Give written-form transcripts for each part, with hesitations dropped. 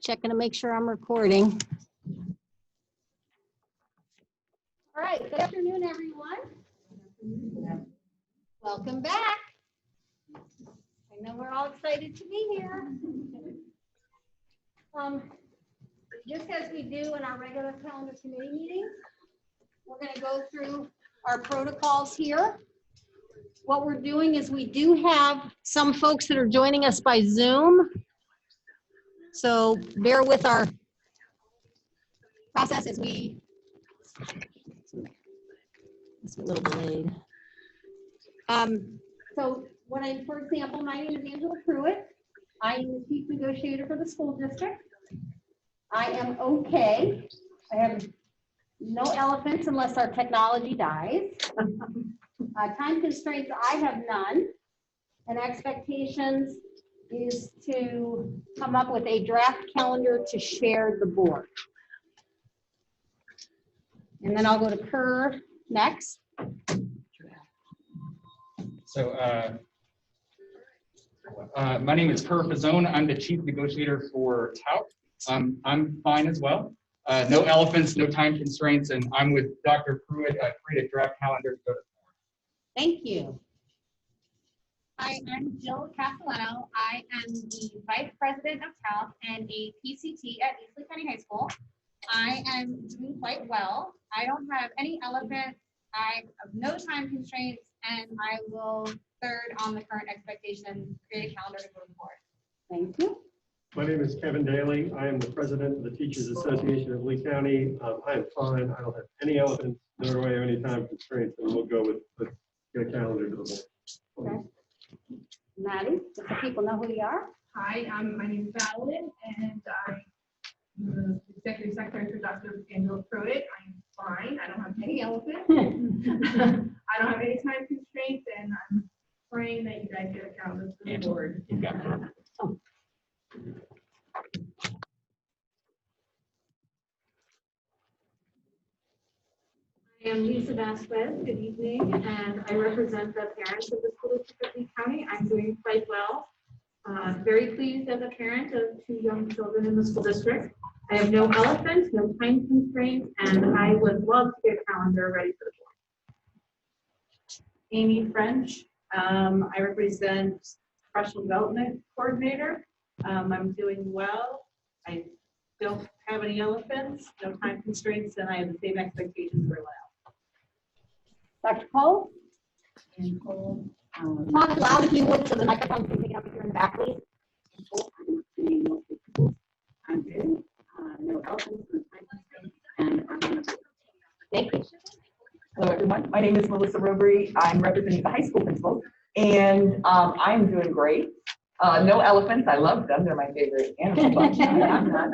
Checking to make sure I'm recording. All right, good afternoon, everyone. Welcome back. I know we're all excited to be here. Just as we do in our regular calendar committee meetings, we're going to go through our protocols here. What we're doing is we do have some folks that are joining us by Zoom. So bear with our process as we, it's a little delayed. So for example, my name is Angela Pruitt. I am the Chief Negotiator for the school district. I am okay. I have no elephants unless our technology dies. Time constraints, I have none. And expectations is to come up with a draft calendar to share the board. And then I'll go to Kerr next. So my name is Kerr Fazzone. I'm the Chief Negotiator for TAUC. I'm fine as well. No elephants, no time constraints, and I'm with Dr. Pruitt, create a draft calendar to go to the board. Thank you. Hi, I'm Jill Castellano. I am the Vice President of TALC and a PCT at Eastleigh County High School. I am doing quite well. I don't have any elephants. I have no time constraints, and I will third on the current expectation, create a calendar to go to the board. Thank you. My name is Kevin Daly. I am the president of the Teachers Association of Lee County. I am fine. I don't have any elephants, nor do I have any time constraints, and we'll go with let's get a calendar to the board. Okay. Maddie, does the people know who you are? Hi, my name is Madeline, and I'm the Executive Secretary for Dr. Angela Pruitt. I'm fine. I don't have any elephants. I don't have any time constraints, and I'm praying that you guys get a calendar to the board. You've got it. Oh. I am Lisa Vasquez. Good evening, and I represent the parents of the school district of Lee County. I'm doing quite well. Very pleased as a parent of 2 young children in the school district. I have no elephants, no time constraints, and I would love to get a calendar ready for the board. Amy French. I represent Professional Development Coordinator. I'm doing well. I don't have any elephants, no time constraints, and I have the same expectations for Lyle. Dr. Cole? And Cole, Talk loud if you would so the microphone can pick it up if you're in the back, please. I'm good. No elephants, no time constraints, and I'm Thank you. Hello, everyone. My name is Melissa Robery. I'm representing the high school principal, and I'm doing great. No elephants. I love them. They're my favorite animal. But I'm not.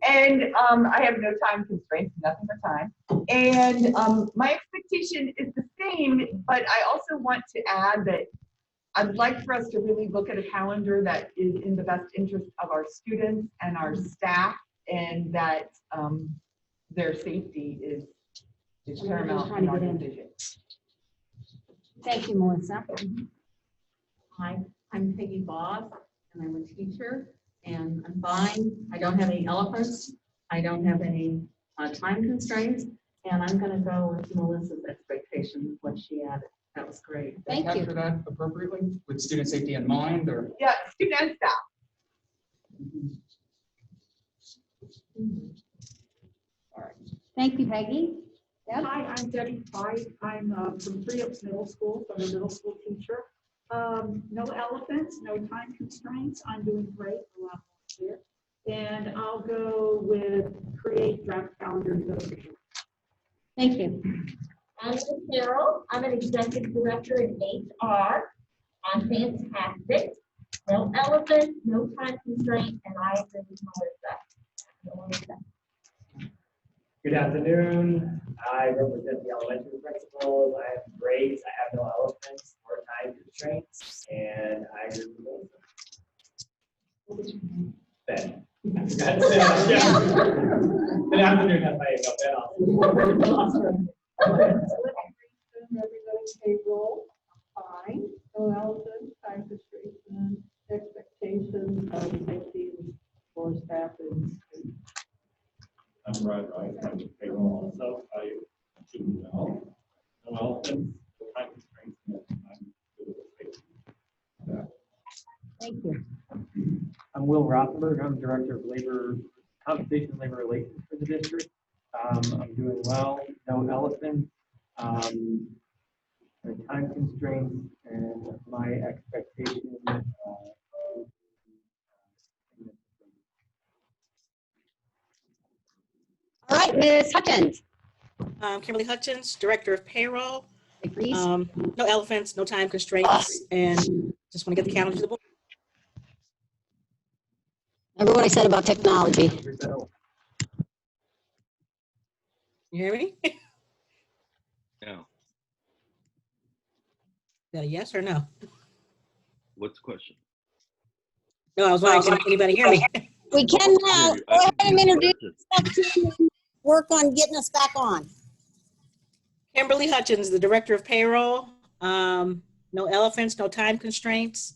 And I have no time constraints, nothing but time. And my expectation is the same, but I also want to add that I'd like for us to really look at a calendar that is in the best interest of our students and our staff, and that their safety is paramount in our decision. Thank you, Melissa. Hi, I'm Peggy Boss, and I'm a teacher, and I'm fine. I don't have any elephants. I don't have any time constraints, and I'm going to go with Melissa's expectation, what she added. That was great. Thank you. Capture that appropriately with student safety in mind, or? Yeah, student and staff. All right. Thank you, Peggy. Deb? Hi, I'm Debbie Fight. I'm from Three Oaks Middle School, so I'm a middle school teacher. No elephants, no time constraints. I'm doing great. A lot here. And I'll go with create draft calendar. Thank you. I'm Carol. I'm an executive director in HR. I'm fantastic. No elephants, no time constraint, and I agree with Melissa. Good afternoon. I represent the elementary principals. I have grades. I have no elephants or time constraints, and I agree with Melissa. Ben. I forgot to say that. Yeah. Good afternoon. That's how you Everybody's payroll, fine. No elephants, time constraints, and expectations of safety for staff. I'm Brad Rice, I'm with payroll also, I do well. No elephants, no time constraints, no time to the Thank you. I'm Will Rothenberg. I'm Director of Labor, Compensation and Labor Relations for the district. I'm doing well. No elephants. No time constraints, and my expectation. All right, Ms. Hutchins. Kimberly Hutchins, Director of Payroll. Agrees. No elephants, no time constraints, and just want to get the calendar to the board. Remember what I said about technology. You hear me? Yeah. Is that a yes or no? What's the question? No, I was wondering, can anybody hear me? We can now. Go ahead and introduce Question. yourself to work on getting us back on. Kimberly Hutchins, the Director of Payroll. No elephants, no time constraints.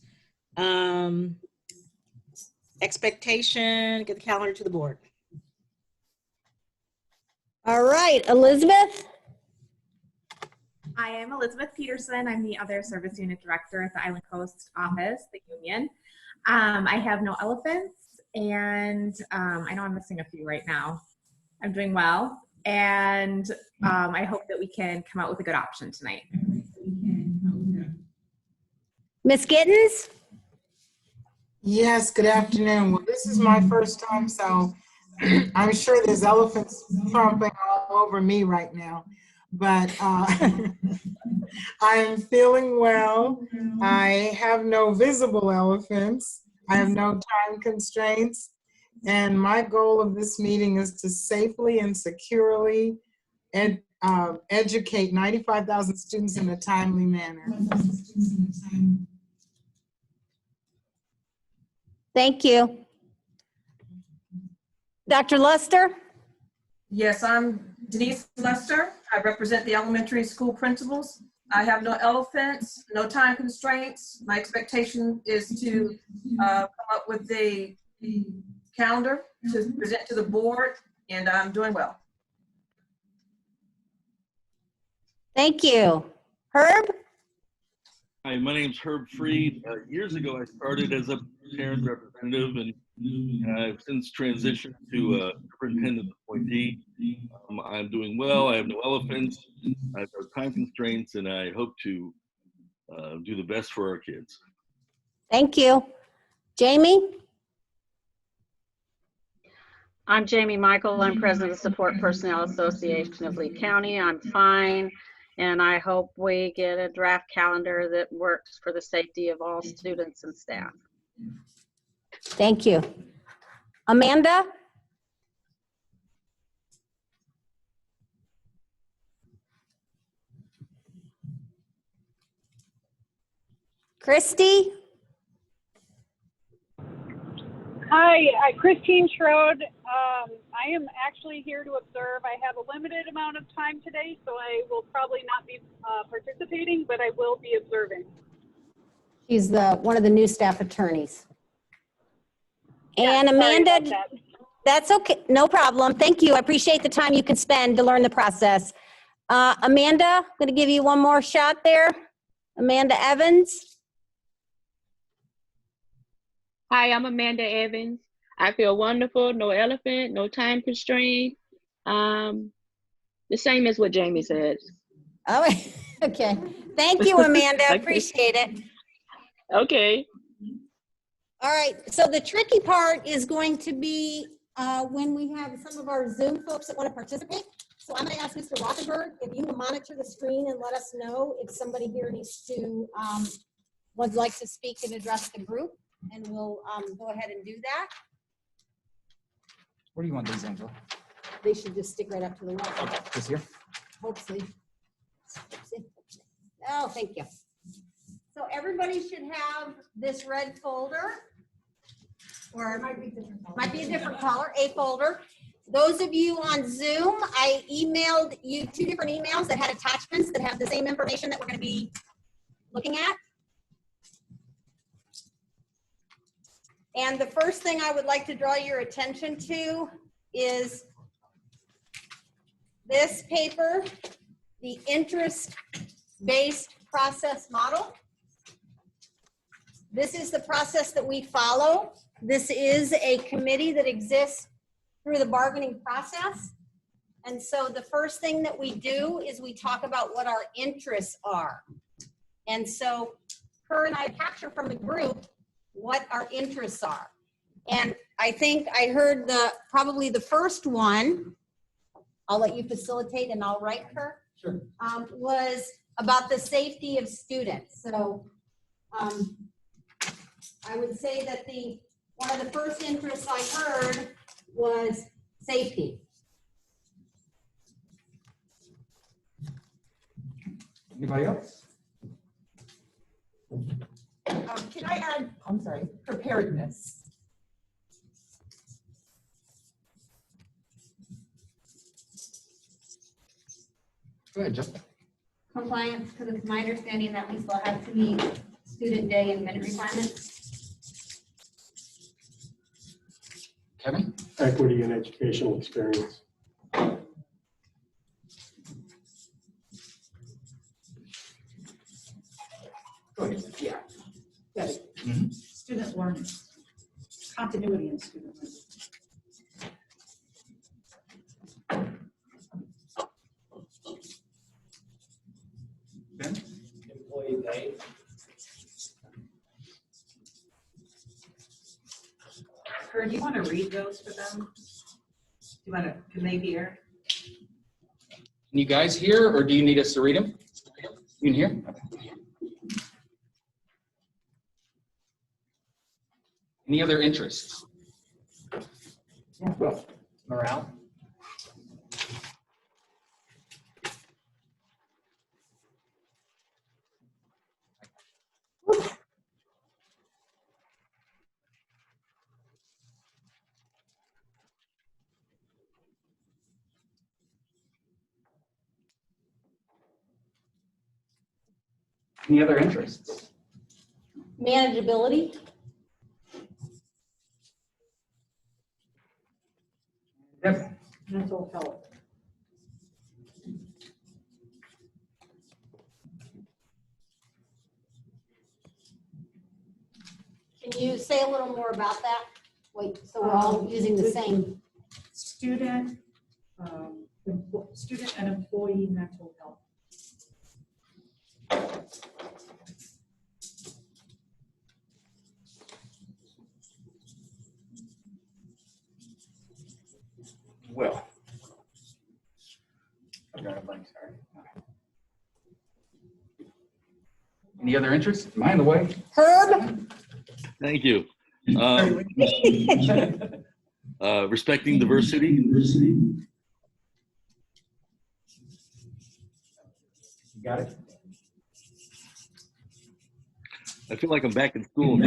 Expectation, get the calendar to the board. All right, Elizabeth. I am Elizabeth Peterson. I'm the other service unit director at the Island Coast office, the union. I have no elephants, and I know I'm missing a few right now. I'm doing well, and I hope that we can come out with a good option tonight. Ms. Gittens? Yes, good afternoon. Well, this is my first time, so I'm sure there's elephants tromping all over me right now. But I am feeling well. I have no visible elephants. I have no time constraints. And my goal of this meeting is to safely and securely educate 95,000 students in a timely manner. Thank you. Dr. Lester? Yes, I'm Denise Lester. I represent the elementary school principals. I have no elephants, no time constraints. My expectation is to come up with the calendar to present to the board, and I'm doing well. Thank you. Herb? Hi, my name's Herb Freed. Years ago, I started as a parent representative, and I've since transitioned to superintendent appointee. I'm doing well. I have no elephants. I have no time constraints, and I hope to do the best for our kids. Thank you. Jamie? I'm Jamie Michael. I'm president of the Support Personnel Association of Lee County. I'm fine, and I hope we get a draft calendar that works for the safety of all students and staff. Thank you. Amanda? Christy? Hi, Christine Schroed. I am actually here to observe. I have a limited amount of time today, so I will probably not be participating, but I will be observing. She's one of the new staff attorneys. Yeah, and Amanda, that. That's okay. No problem. Thank you. I appreciate the time you can spend to learn the process. Amanda, I'm going to give you one more shot there. Amanda Evans. Hi, I'm Amanda Evans. I feel wonderful, no elephant, no time constraint. The same as what Jamie said. Oh, okay. Thank you, Amanda. I appreciate it. Okay. All right. So the tricky part is going to be when we have some of our Zoom folks that want to participate. So I'm going to ask Mr. Rothenberg if you will monitor the screen and let us know if somebody here needs to would like to speak and address the group, and we'll go ahead and do that. Where do you want these, Angela? They should just stick right up to the wall. Okay, just here? Hopefully. Oh, thank you. So everybody should have this red folder, or it might be a different color, a folder. Those of you on Zoom, I emailed you 2 different emails that had attachments that have the same information that we're going to be looking at. And the first thing I would like to draw your attention to is this paper, the interest-based process model. This is the process that we follow. This is a committee that exists through the bargaining process. And so the first thing that we do is we talk about what our interests are. And so her and I capture from the group what our interests are. And I think I heard probably the first one, I'll let you facilitate and I'll write her, Sure. Was about the safety of students. So I would say that one of the first interests I heard was safety. Anybody else? Can I add, I'm sorry, preparedness? Go ahead, Jessica. Compliance, because it's my understanding that we still have to meet student day and minute requirements. Kevin? Equity and educational experience. Go ahead. Yeah. Yes. Mhm. Student learning, continuity in student learning. Employee pay. Kurt, do you want to read those for them? Can they hear? Can you guys hear, or do you need us to read them? You can hear? Any other interests? Yeah. Well, morale? Any other interests? Manageability. Yep. Mental health. Can you say a little more about that? Wait, so we're all using the same. Student and employee mental health. Well. I've got a blank, sorry. Any other interests? Am I in the way? Herb? Thank you. Respecting diversity. Got it. I feel like I'm back in school.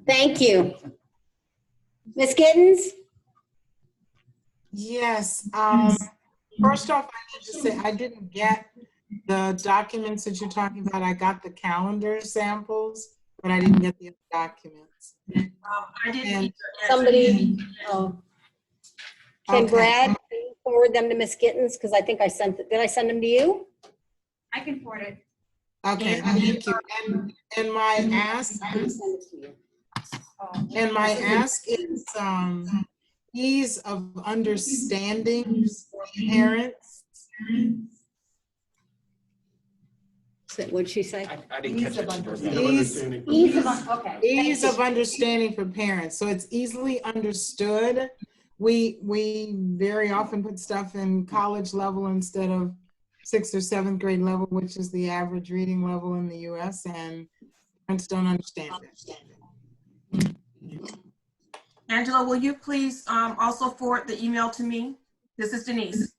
Thank you. Ms. Gittens? Yes. First off, I need to say I didn't get the documents that you're talking about. I got the calendar samples, but I didn't get the other documents. I didn't. Somebody, can Okay. Brad forward them to Ms. Gittens? Because I think I sent, did I send them to you? I can forward it. Okay, thank you. And my ask, is ease of understanding for parents. What'd she say? I didn't catch it. Ease of understanding for parents, so it's easily understood. We very often put stuff in college level instead of 6th or 7th grade level, which is the average reading level in the US, and parents don't understand it. Angela, will you please also forward the email to me? This is Denise.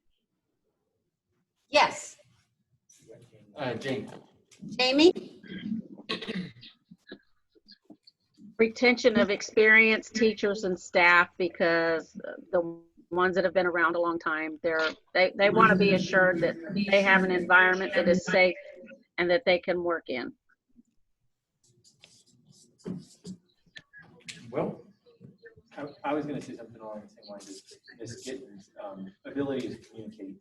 Yes. Jane. Jamie? Retention of experienced teachers and staff, because the ones that have been around a long time, they want to be assured that they have an environment that is safe and that they can work in. Well, I was going to say something along the same lines as Ms. Gittens, ability to communicate.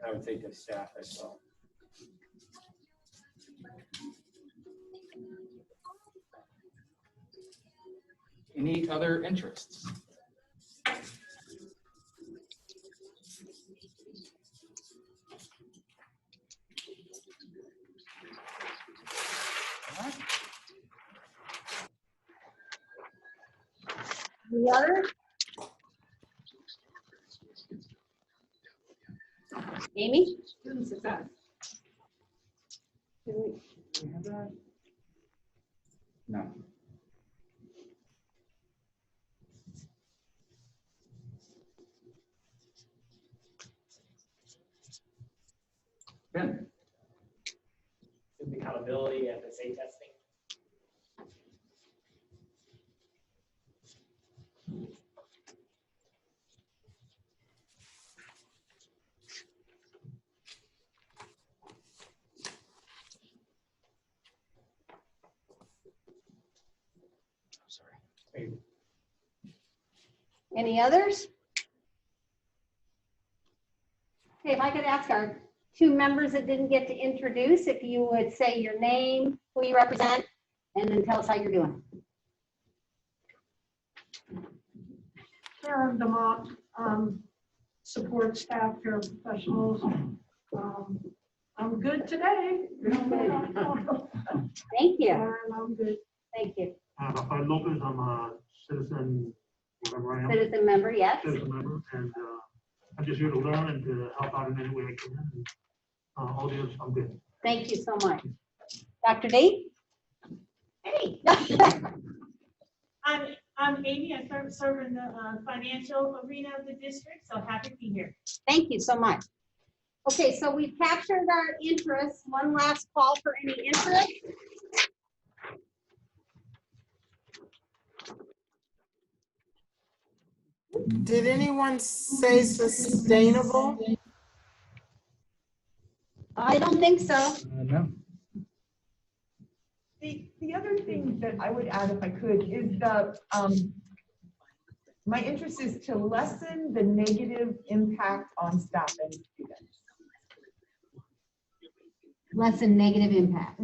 I would say to staff as well. Any other interests? The other? Amy? Student success. No. Ben? Student accountability, FSA testing. Any others? Okay, if I could ask our two members that didn't get to introduce, if you would say your name, who you represent, and then tell us how you're doing. Karen DeMont, support staff, paraprofessionals. I'm good today. Thank you. I'm good. Thank you. Rafael Lopez, I'm a citizen, whatever I am. Citizen member, yes. Citizen member, and I'm just here to learn and to help out in any way I can. And, all the others, I'm good. Thank you so much. Dr. D? Hey. I'm Amy. I serve in the financial arena of the district, so happy to be here. Thank you so much. Okay, so we've captured our interest. One last call for any interest. Did anyone say sustainable? I don't think so. No. The other thing that I would add, if I could, is the my interest is to lessen the negative impact on staff and students. Lessen negative impact.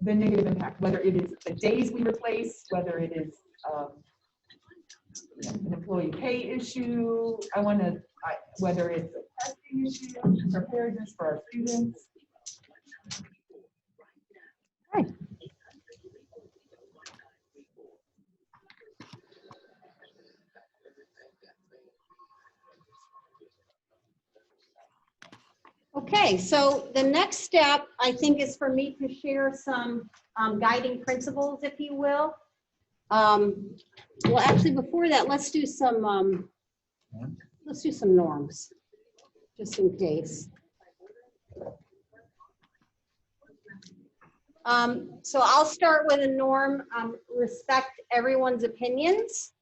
The negative impact, whether it is the days we replace, whether it is an employee pay issue. I want to, whether it's a testing issue, preparedness for our students. Right. Okay, so the next step, I think, is for me to share some guiding principles, if you will. Well, actually, before that, let's do some norms, just in case. So I'll start with a norm, respect everyone's opinions.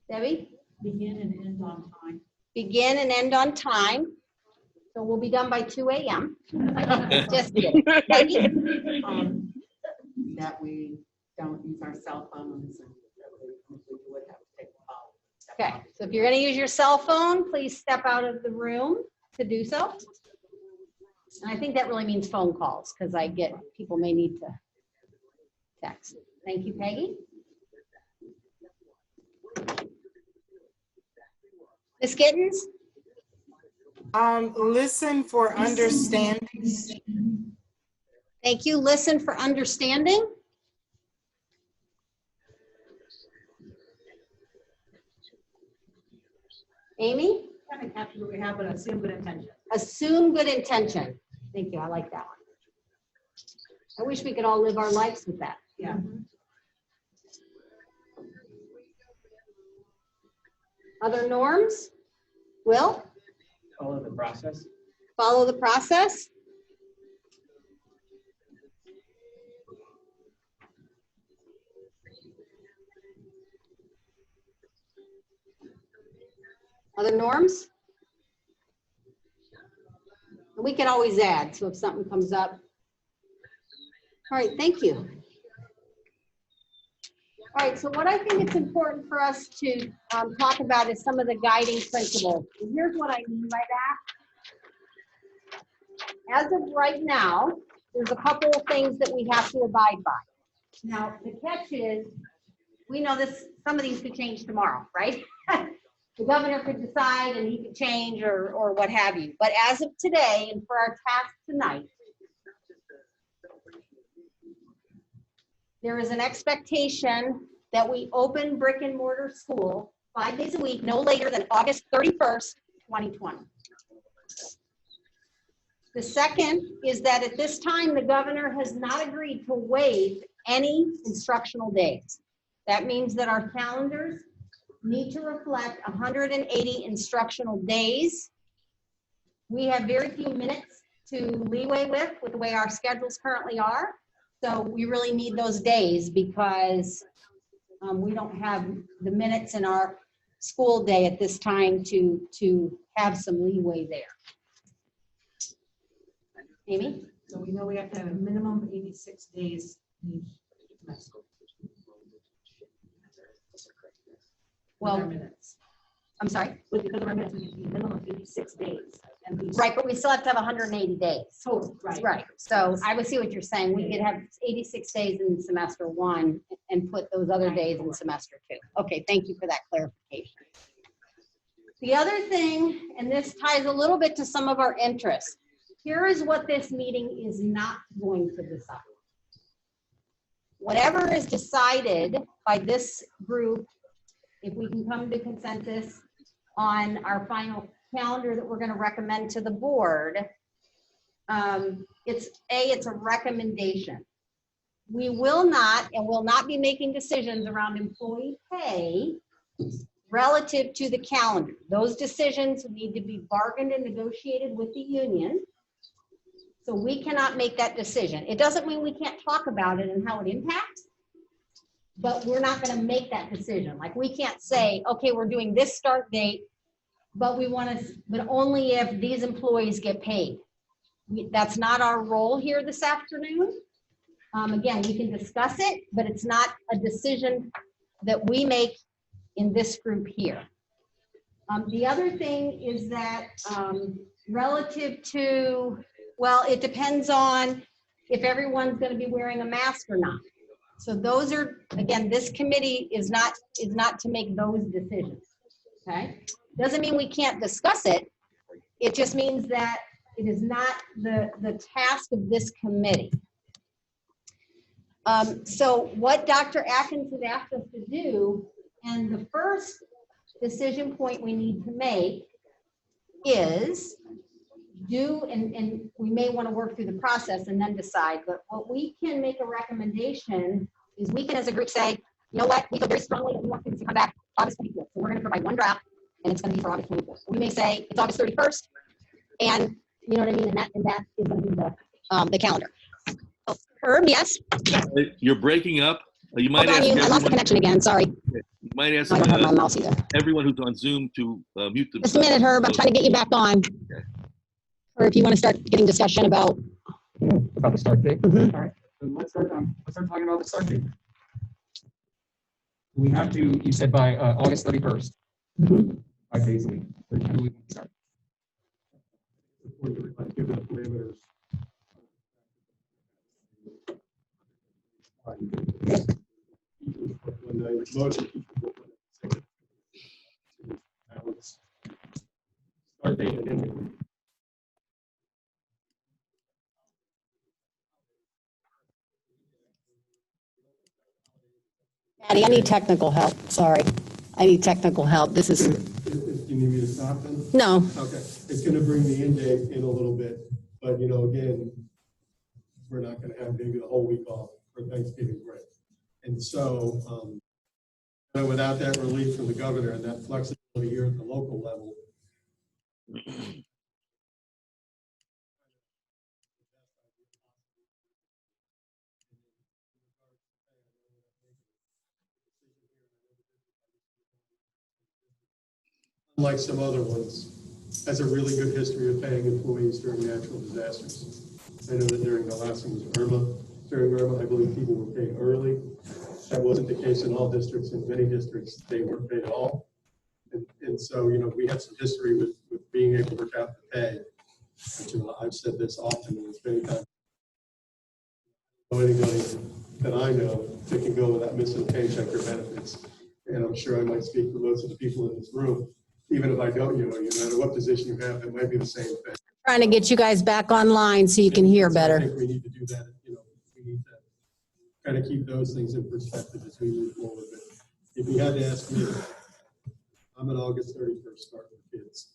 Debbie? Begin and end on time. Begin and end on time. So we'll be done by 2 a.m. Just kidding. Peggy? That we don't use our cell phones and we would have to take a call. Okay, so if you're going to use your cell phone, please step out of the room to do so. And I think that really means phone calls because I get people may need to text. Thank you, Peggy. Ms. Gittens? Listen for understanding. Thank you. Listen for understanding. Amy? Kind of capture what we have, but assume good intention. Assume good intention. Thank you. I like that one. I wish we could all live our lives with that. Yeah. Other norms? Will? Follow the process. Follow the process. Other norms? We can always add, so if something comes up. All right, thank you. All right, so what I think it's important for us to talk about is some of the guiding principles. And here's what I mean by that. As of right now, there's a couple of things that we have to abide by. Now, the catch is, we know this, some of these could change tomorrow, right? The governor could decide and he could change or what have you. But as of today, and for our task tonight, there is an expectation that we open brick and mortar school 5 days a week, no later than August 31st, 2020. The second is that at this time, the governor has not agreed to waive any instructional days. That means that our calendars need to reflect 180 instructional days. We have very few minutes to leeway with the way our schedules currently are. So we really need those days because we don't have the minutes in our school day at this time to have some leeway there. Amy? So we know we have to have a minimum of 86 days each semester. Well, With our minutes. I'm sorry? Because of our minutes, we need a minimum of 86 days. And these- Right, but we still have to have 180 days. Total, right. Right, so I would see what you're saying. We could have 86 days in semester one and put those other days in semester two. Okay, thank you for that clarification. The other thing, and this ties a little bit to some of our interests, here is what this meeting is not going to decide. Whatever is decided by this group, if we can come to consensus on our final calendar that we're going to recommend to the board, it's a recommendation. We will not and will not be making decisions around employee pay relative to the calendar. Those decisions need to be bargained and negotiated with the union. So we cannot make that decision. It doesn't mean we can't talk about it and how it impacts, but we're not going to make that decision. Like we can't say, okay, we're doing this start date, but we want to, but only if these employees get paid. That's not our role here this afternoon. Again, we can discuss it, but it's not a decision that we make in this group here. The other thing is that relative to, well, it depends on if everyone's going to be wearing a mask or not. So those are, again, this committee is not to make those decisions, okay? Doesn't mean we can't discuss it. It just means that it is not the task of this committee. So what Dr. Atkins had asked us to do, and the first decision point we need to make is and we may want to work through the process and then decide, but what we can make a recommendation is we can as a group say, you know what, we feel very strongly that we want things to come back August 24th. So we're going to provide one draft and it's going to be for August 24th. We may say it's August 31st and you know what I mean? And that is going to be the calendar. Oh, Herb, yes? You're breaking up. You might Hold on, ask I lost the connection again, sorry. You might ask I don't have my mouse either. everyone who's on Zoom to mute themselves. Just a minute, Herb, I'm trying to get you back on. Okay. Or if you want to start getting discussion about. About the start date? Mhm. All right, then let's start talking about the start date. We have to, you said by August 31st, 5 days a week. When do we start? Give the parameters. When I motion, start date and end date. Patty, I need technical help, sorry. I need technical help, this is. Do you need me to stop then? No. Okay, it's gonna bring the end date in a little bit, but you know, again, we're not gonna have maybe the whole week off for Thanksgiving break. And so, without that relief from the governor and that flexibility here at the local level, unlike some other ones, has a really good history of paying employees during natural disasters. I know that during the last one was Irma. During Irma, I believe people were paid early. That wasn't the case in all districts. In many districts, they weren't paid at all. And so, you know, we had some history with being able to work out the pay. But, you know, I've said this often and it's many times. Anybody that I know that can go without missing a paycheck or benefits. And I'm sure I might speak for most of the people in this room. Even if I don't, you know, no matter what position you have, it might be the same thing. Trying to get you guys back online so you can hear I better. think we need to do that, you know, we need to kind of keep those things in perspective as we move forward. But if you had to ask me, I'm an August 31st start with kids.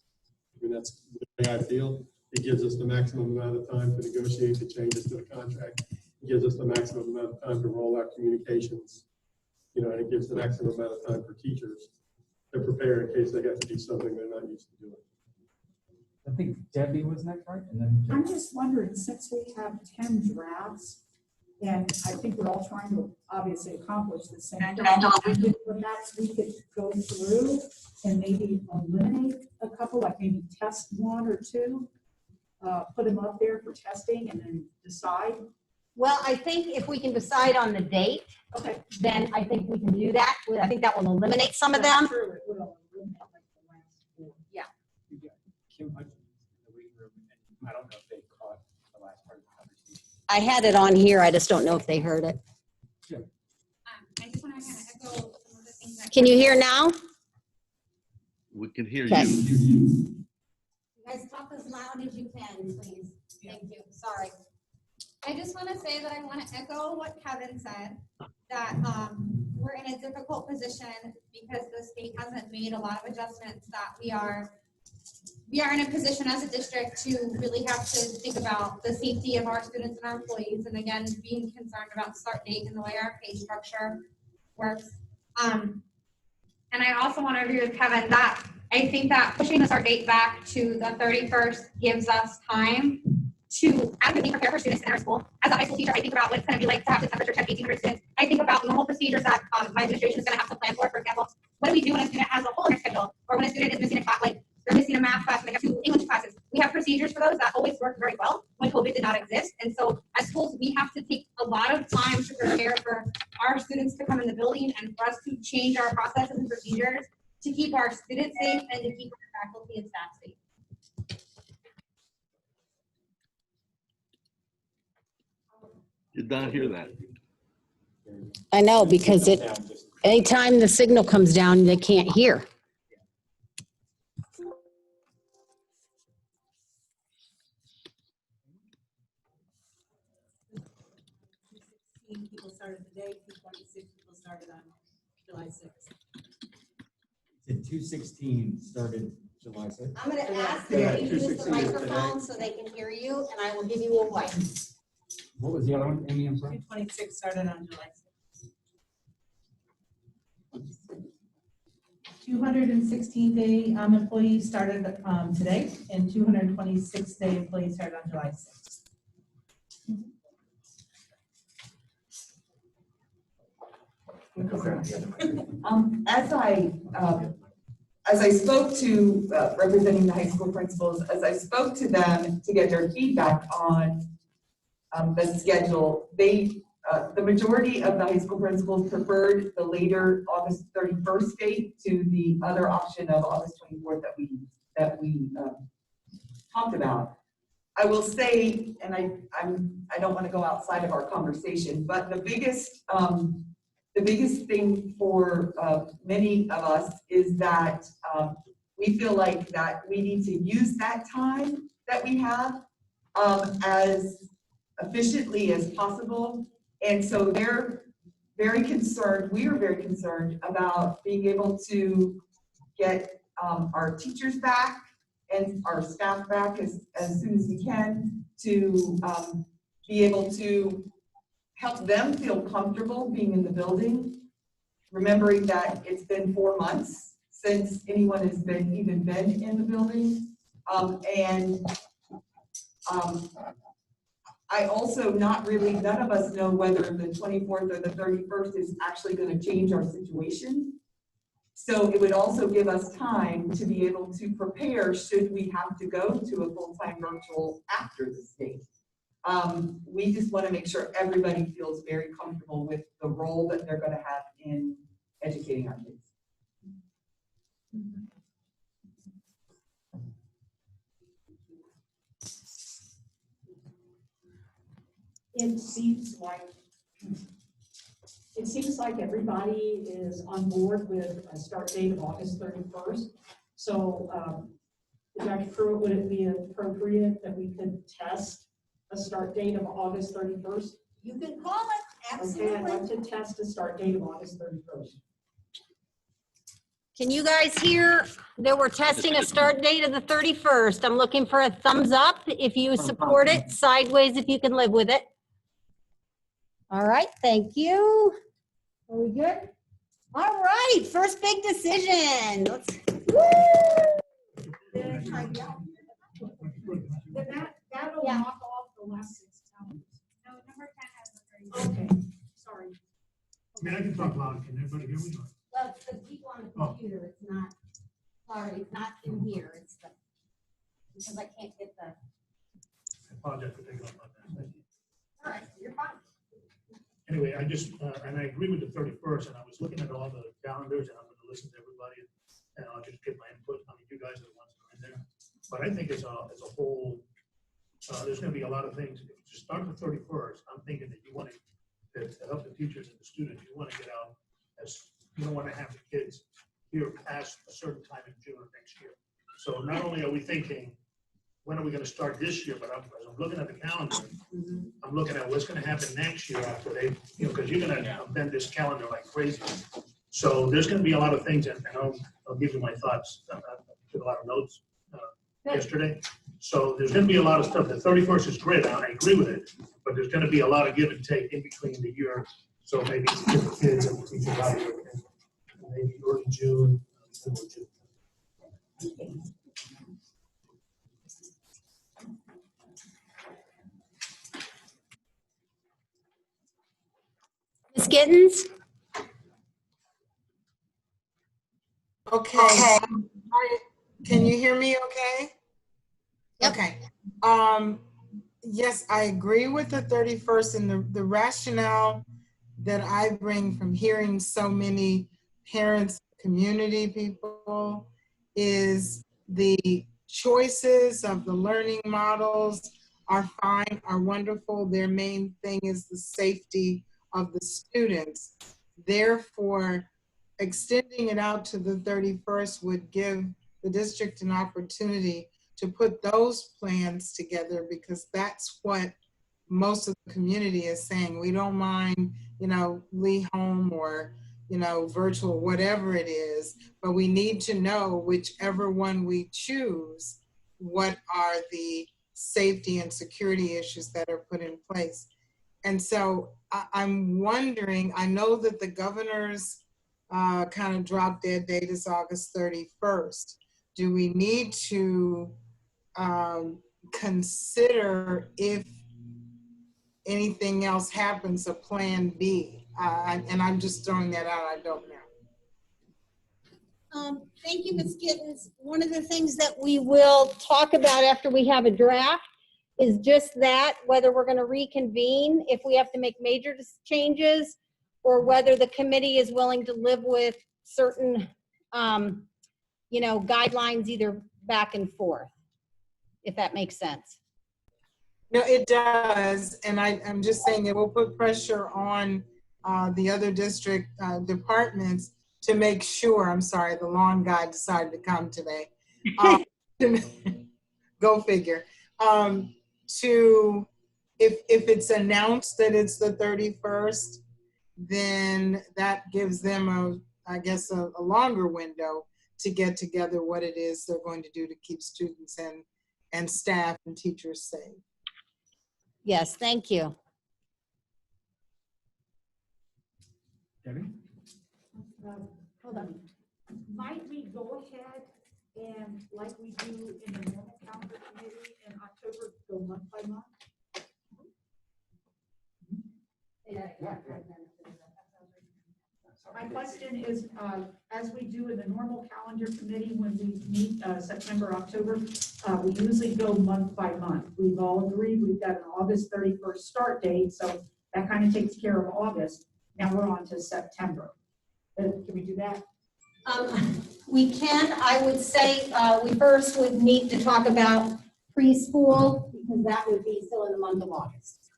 I mean, that's the way I feel. It gives us the maximum amount of time to negotiate the changes to the contract. It gives us the maximum amount of time to roll out communications. You know, and it gives the maximum amount of time for teachers to prepare in case they have to do something they're not used to doing. I think Debbie was next, right? And then I'm just wondering, since we have 10 drafts, and I think we're all trying to obviously accomplish the same thing, perhaps we could go through and maybe eliminate a couple, like maybe test one or two, put them up there for testing and then decide. Well, I think if we can decide on the date, okay, then I think we can do that. I think that will eliminate some of them. Yeah. Kim, I don't know if they caught the last part of the conversation. I had it on here. I just don't know if they heard it. I just want to kind of echo some of the things that. Can you hear now? We can hear Okay. you. You guys talk as loud as you can, please. Thank you. Sorry. I just want to say that I want to echo what Kevin said, that we're in a difficult position because the state hasn't made a lot of adjustments, that we are in a position as a district to really have to think about the safety of our students and our employees, and again, being concerned about start date and the way our pay structure works. And I also want to agree with Kevin that I think that pushing the start date back to the 31st gives us time to adequately prepare for students in our school. As a high school teacher, I think about what it's going to be like to have to temperature check 1,800 students. I think about normal procedures that my administration is going to have to plan for example, what do we do when a student has a hole in their schedule, or when a student is missing a class, like they're missing a math class and they have 2 English classes. We have procedures for those that always work very well when COVID did not exist. And so as schools, we have to take a lot of time to prepare for our students to come in the building and for us to change our processes and procedures to keep our students safe and to keep our faculty and staff safe. Did not hear that. I know, because anytime the signal comes down, they can't hear. People started today, 226 people started on July 6th. And 216 started July 6th. I'm going to ask that you use the microphone so they can hear you, and I will give you a mic. what was the other one, Amy? I'm sorry. 226 started on July 6th. 216-day employees started today, and 226-day employees started on July 6th. As I spoke to representing the high school principals, as I spoke to them to get their feedback on the schedule, the majority of the high school principals preferred the later August 31st date to the other option of August 24th that we talked about. I will say, and I don't want to go outside of our conversation, but the biggest thing for many of us is that we feel like that we need to use that time that we have as efficiently as possible. And so they're very concerned, we are very concerned about being able to get our teachers back and our staff back as soon as we can to be able to help them feel comfortable being in the building, remembering that it's been 4 months since anyone has even been in the building. I also none of us know whether the 24th or the 31st is actually going to change our situation. So it would also give us time to be able to prepare should we have to go to a full-time virtual after this date. we just want to make sure everybody feels very comfortable with the role that they're going to have in educating our kids. It seems like everybody is on board with a start date of August 31st. So, Dr. Pruitt, would it be appropriate that we could test a start date of August 31st? You can call it, absolutely. Okay, I'd like to test a start date of August 31st. Can you guys hear that we're testing a start date of the 31st? I'm looking for a thumbs up if you support it, sideways if you can live with it. All right, thank you. Are we good? All right, first big decision. Let's, woo! That'll Yeah. knock off the last 6 calendars. No, number 10 has the 30. Okay, sorry. I mean, I can talk loud. Can everybody hear me? Well, it's the people on the computer, it's not, sorry, it's not in here, it's the, because I can't get the, I apologize for taking up on that. Thank you. all right, you're fine. Anyway, I just, and I agree with the 31st, and I was looking at all the calendars, and I'm going to listen to everybody, and I'll just give my input. I mean, you guys are the ones that are in there. But I think as a whole, there's going to be a lot of things. If you start the 31st, I'm thinking that you want to help the teachers and the students, you want to get out as, you don't want to have the kids here past a certain time in June of next year. So not only are we thinking, when are we going to start this year, but as I'm looking at the calendar, I'm looking at what's going to happen next year after they, you know, because you're going to bend this calendar like crazy. So there's going to be a lot of things, and I'll give you my thoughts. I took a lot of notes yesterday. So there's going to be a lot of stuff. The 31st is great. I agree with it, but there's going to be a lot of give and take in between the year. So maybe get the kids and the teachers out here, and maybe early June, middle of June. Ms. Gittens? Okay. Can you hear me okay? Yep. Okay. Yes, I agree with the 31st, and the rationale that I bring from hearing so many parents, community people, is the choices of the learning models are fine, are wonderful. Their main thing is the safety of the students. Therefore, extending it out to the 31st would give the district an opportunity to put those plans together, because that's what most of the community is saying. We don't mind, you know, Lee Home or, you know, virtual, whatever it is, but we need to know whichever one we choose, what are the safety and security issues that are put in place. And so I'm wondering, I know that the governor's kind of drop dead date is August 31st. Do we need to consider, if anything else happens, a plan B? And I'm just throwing that out, I don't know. Thank you, Ms. Gittens. One of the things that we will talk about after we have a draft is just that, whether we're going to reconvene, if we have to make major changes, or whether the committee is willing to live with certain, you know, guidelines either back and forth, if that makes sense. No, it does. And I'm just saying it will put pressure on the other district departments to make sure, I'm sorry, the lawn guy decided to come today. Go figure. If it's announced that it's the 31st, then that gives them I guess a longer window to get together what it is they're going to do to keep students and staff and teachers safe. Yes, thank you. Debbie? Hold on. Might we go ahead and, like we do in the normal calendar committee in October, go month by month? My question is, as we do in the normal calendar committee, when we meet September, October, we usually go month by month. We've all agreed we've got an August 31st start date, so that kind of takes care of August. Now we're on to September. Can we do that? We can, I would say, we first would need to talk about preschool, because that would be still in the month of August.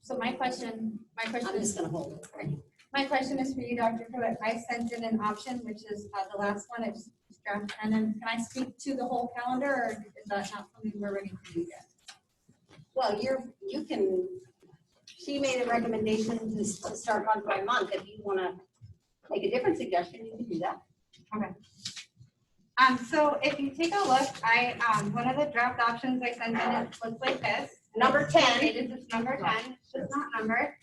So my question I'm is, just gonna hold it. okay. My question is for you, Dr. Pruitt. I sent in an option, which is the last one, it's draft, and then can I speak to the whole calendar, or is that not something we're ready to do yet? Well, you can, she made a recommendation to start month by month. If you wanna make a different suggestion, you can do that. Okay. So if you take a look, one of the draft options I sent in, it looks like this. Number 10. It is just number 10, it's just not numbered.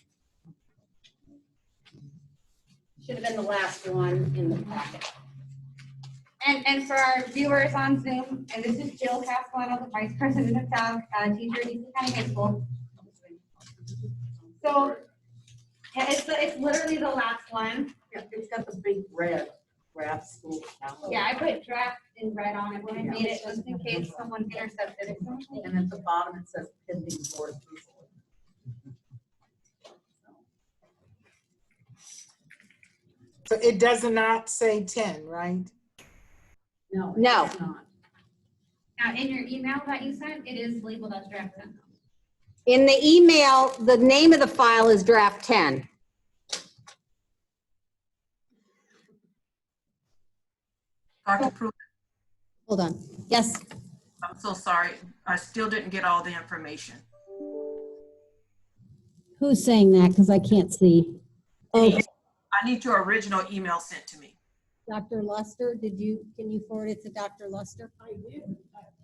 Should have been the last one in the packet. And for our viewers on Zoom, and this is Jill Castellano, the Vice President of TAG, teacher at DC County High School. So yeah, it's literally the last one. Yeah, it's got the big red draft school calendar. Yeah, I put draft in red on it when I made it, just in case someone intercepted it. And at the bottom, it says pending board approval. So it does not say 10, right? No. No. It's not. Now, in your email that you sent, it is labeled as draft 10. In the email, the name of the file is draft 10. Dr. Pruitt, Hold on. Yes. I'm so sorry. I still didn't get all the information. Who's saying that? Because I can't see. Oh, I need your original email sent to me. Dr. Luster, can you forward it to Dr. Luster? I did,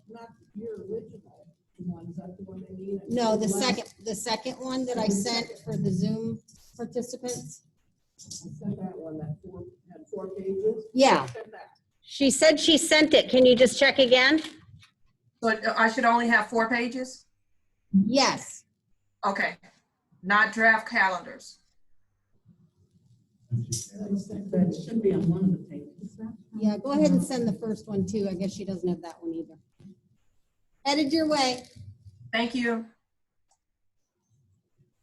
not your original one, is that the one they need? No, the second one that I sent for the Zoom participants. I sent that one, that had 4 pages. Yeah. I sent that. She said she sent it. Can you just check again? But I should only have 4 pages? Yes. Okay, not draft calendars. That should be on one of the pages. Yeah, go ahead and send the first one too. I guess she doesn't have that one either. Headed your way. Thank you.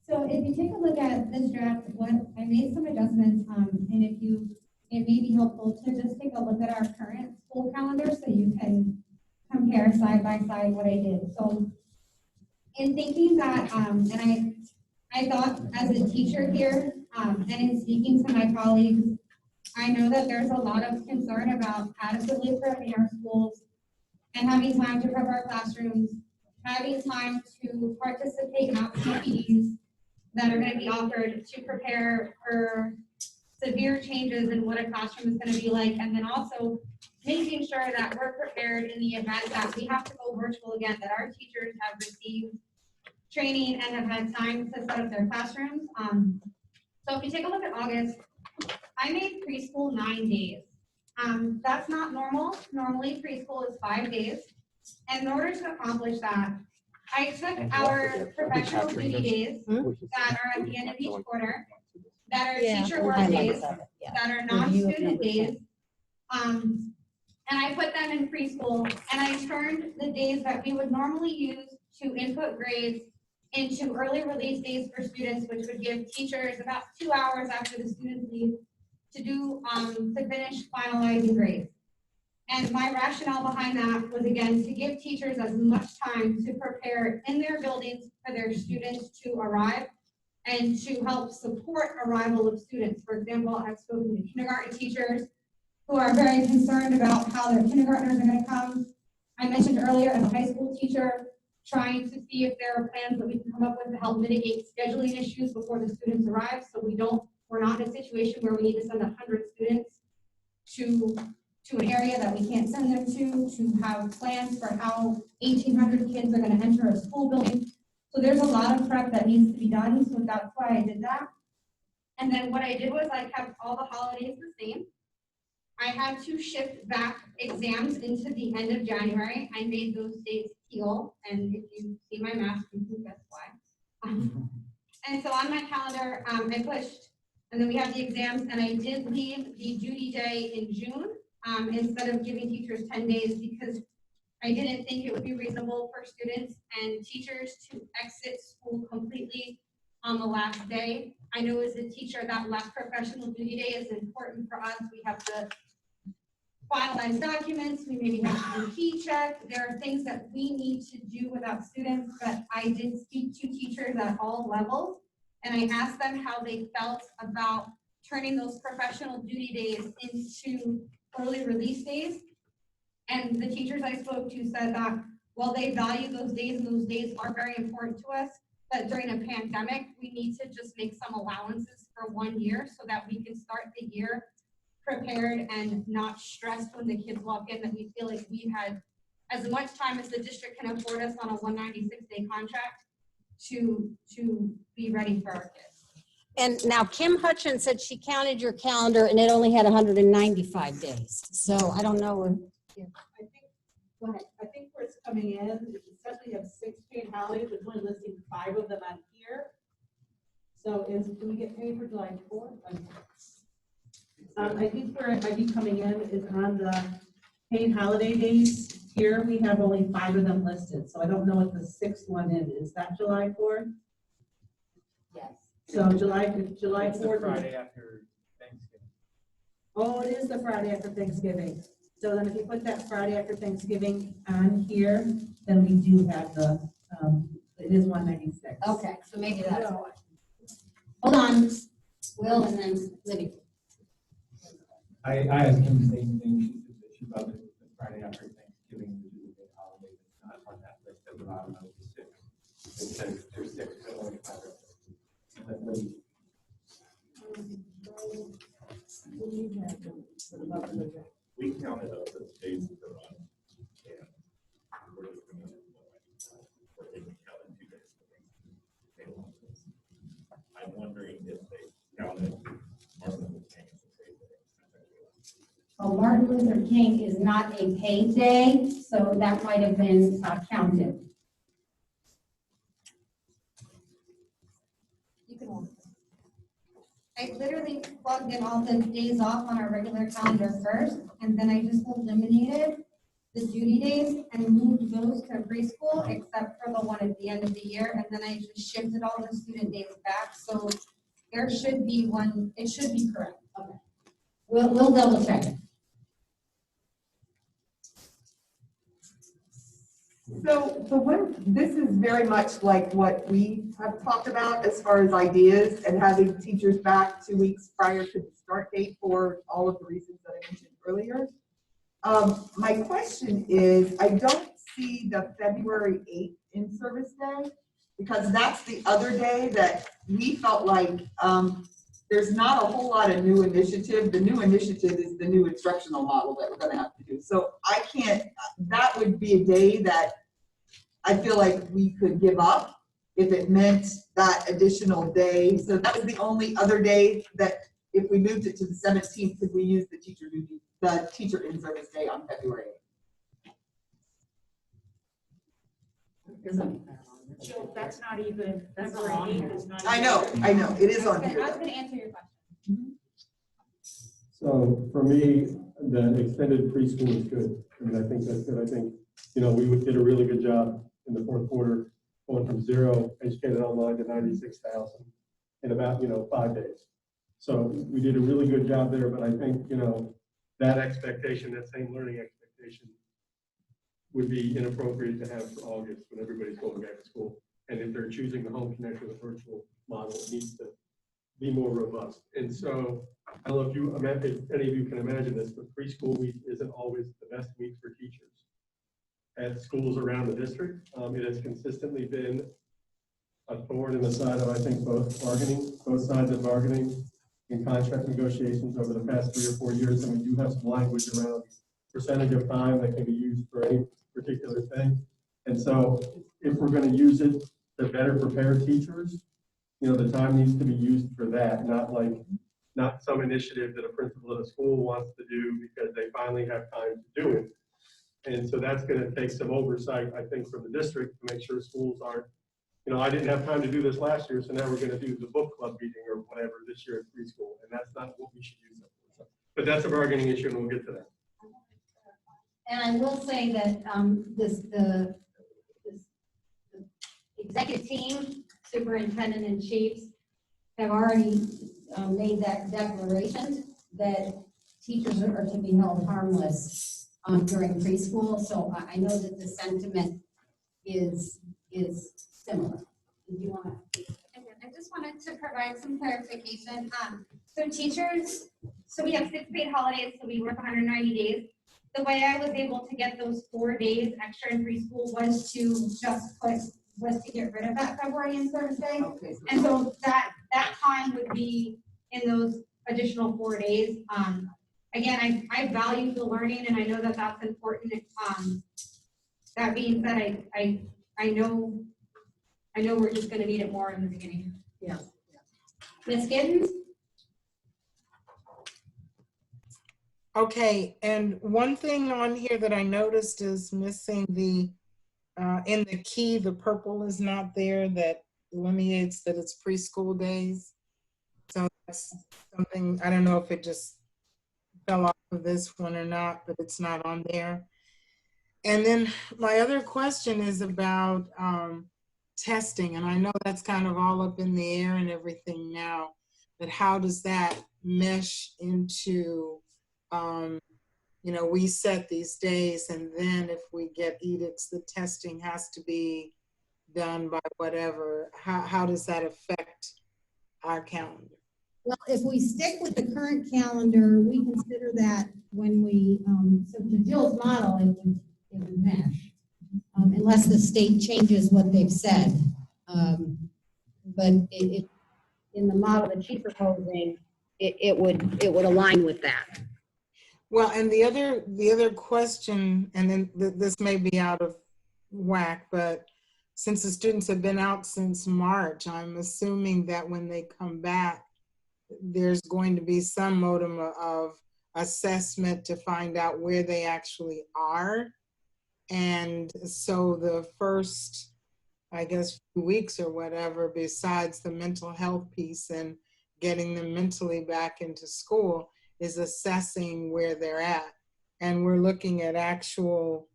So if you take a look at this draft, I made some adjustments, and it may be helpful to just take a look at our current school calendar so you can compare side by side what I did. So in thinking that, and I thought as a teacher here, and in speaking to my colleagues, I know that there's a lot of concern about adequately prepping our schools and having time to prep our classrooms, having time to participate in activities that are going to be offered to prepare for severe changes in what a classroom is going to be like, and then also making sure that we're prepared in the event that we have to go virtual again, that our teachers have received training and have had time to set up their classrooms. So if you take a look at August, I made preschool 9 days. That's not normal. Normally preschool is 5 days. And in order to accomplish that, I took our professional duty days that are at the end of each quarter, that are teacher work days, that are non-student days, and I put them in preschool, and I turned the days that we would normally use to input grades into early release days for students, which would give teachers about 2 hours after the students leave to finish finalizing grades. And my rationale behind that was, again, to give teachers as much time to prepare in their buildings for their students to arrive and to help support arrival of students. For example, I've spoken to kindergarten teachers who are very concerned about how their kindergartners are going to come. I mentioned earlier, as a high school teacher, trying to see if there are plans that we can come up with to help mitigate scheduling issues before the students arrive, so we're not in a situation where we need to send 100 students to an area that we can't send them to have plans for how 1,800 kids are going to enter a school building. So there's a lot of prep that needs to be done, so that's why I did that. And then what I did was I kept all the holidays the same. I had to shift back exams into the end of January. I made those dates teal, and if you see my math, you can guess why. And so on my calendar, I pushed And then we have the exams, and I did leave the duty day in June, instead of giving teachers 10 days, because I didn't think it would be reasonable for students and teachers to exit school completely on the last day. I know as a teacher, that last professional duty day is important for us. We have to finalize documents, we maybe have to do key check. There are things that we need to do without students, but I did speak to teachers at all levels, and I asked them how they felt about turning those professional duty days into early release days. And the teachers I spoke to said that while they value those days, and those days are very important to us, that during a pandemic, we need to just make some allowances for 1 year so that we can start the year prepared and not stressed when the kids walk in, that we feel like we've had as much time as the district can afford us on a 196-day contract to be ready for our kids. And now Kim Hutchins said she counted your calendar and it only had 195 days. So I don't know. I think, go ahead. I think where it's coming in, it says we have 6 paid holidays, it's only listing 5 of them on here. So do we get paid for July 4th? I think where it might be coming in is on the paid holiday days. Here, we have only 5 of them listed, so I don't know what the 6th one is. Is that July 4th? Yes. So July It's the 4th. Friday after Thanksgiving. Oh, it is the Friday after Thanksgiving. So then if you put that Friday after Thanksgiving on here, then we do have the, it is 196. Okay, so maybe that's why. Hold on, Will, and then Libby. I asked him the same thing. She thought that the Friday after Thanksgiving, which is a big holiday, that's not on that list at the bottom of the 6. It says there's 6, but only 5 are. That's what he- We counted up the days that are on. And we're just gonna, we're taking count in 2 days. I'm wondering if they counted Martin Luther King as a paid day. Well, Martin Luther King is not a paid day, so that might have been counted. You can. I literally plugged in all the days off on our regular calendar first, and then I just eliminated the duty days and moved those to preschool, except for the one at the end of the year, and then I just shifted all the student days back, so there should be one, it should be correct. Okay. We'll double check it. So this is very much like what we have talked about as far as ideas and having teachers back 2 weeks prior to the start date for all of the reasons that I mentioned earlier. My question is, I don't see the February 8th in-service day, because that's the other day that we felt like there's not a whole lot of new initiative. The new initiative is the new instructional model that we're going to have to do. So I can't, that would be a day that I feel like we could give up if it meant that additional day. So that was the only other day that if we moved it to the 17th, could we use the teacher in-service day on February 8th? Jill, that's not even, February 8th is not. I know, it is on I here. was gonna answer your question. So for me, the extended preschool is good. I mean, I think that's good. I think, we did a really good job in the 4th quarter, going from 0 educated online to 96,000 in about, 5 days. So we did a really good job there, but I think, that expectation, that same learning expectation would be inappropriate to have for August when everybody's going back to school. And if they're choosing the home connect or the virtual model, it needs to be more robust. And so I don't know if any of you can imagine this, but preschool week isn't always the best week for teachers at schools around the district. It has consistently been a thorn in the side of, I think, both sides of bargaining in contract negotiations over the past 3 or 4 years. And we do have some language around percentage of time that can be used for any particular thing. And so if we're going to use it to better prepare teachers, the time needs to be used for that, not some initiative that a principal at a school wants to do because they finally have time to do it. And so that's going to take some oversight, I think, from the district to make sure schools aren't, you know, I didn't have time to do this last year, so now we're gonna do the book club meeting or whatever this year at preschool, and that's not what we should use it for. But that's a bargaining issue, and we'll get to that. And I will say that the executive team, superintendent and chiefs have already made that declaration that teachers are to be held harmless during preschool. So I know that the sentiment is similar. Did you want to? I just wanted to provide some clarification. So teachers, so we have 6 paid holidays, so we work 190 days. The way I was able to get those 4 days extra in preschool was to get rid of that February and Thursday. Okay. And so that time would be in those additional 4 days. Again, I value the learning, and I know that that's important. That being said, I know we're just going to need it more in the beginning. Yeah. Ms. Giddens? Okay, and one thing on here that I noticed is missing the, in the key, the purple is not there, that delineates that it's preschool days. So that's something, I don't know if it just fell off of this one or not, but it's not on there. And then my other question is about testing, and I know that's kind of all up in the air and everything now, but how does that mesh into, you know, we set these days, and then if we get edicts, the testing has to be done by whatever. How does that affect our calendar? Well, if we stick with the current calendar, we consider that when we, so to Jill's model, it would mesh, unless the state changes what they've said. But in the model that she's proposing, it would align with that. Well, and the other question, and then this may be out of whack, but since the students have been out since March, I'm assuming that when they come back, there's going to be some modem of assessment to find out where they actually are. And so the first, I guess, few weeks or whatever, besides the mental health piece and getting them mentally back into school, is assessing where they're at. And we're looking at actual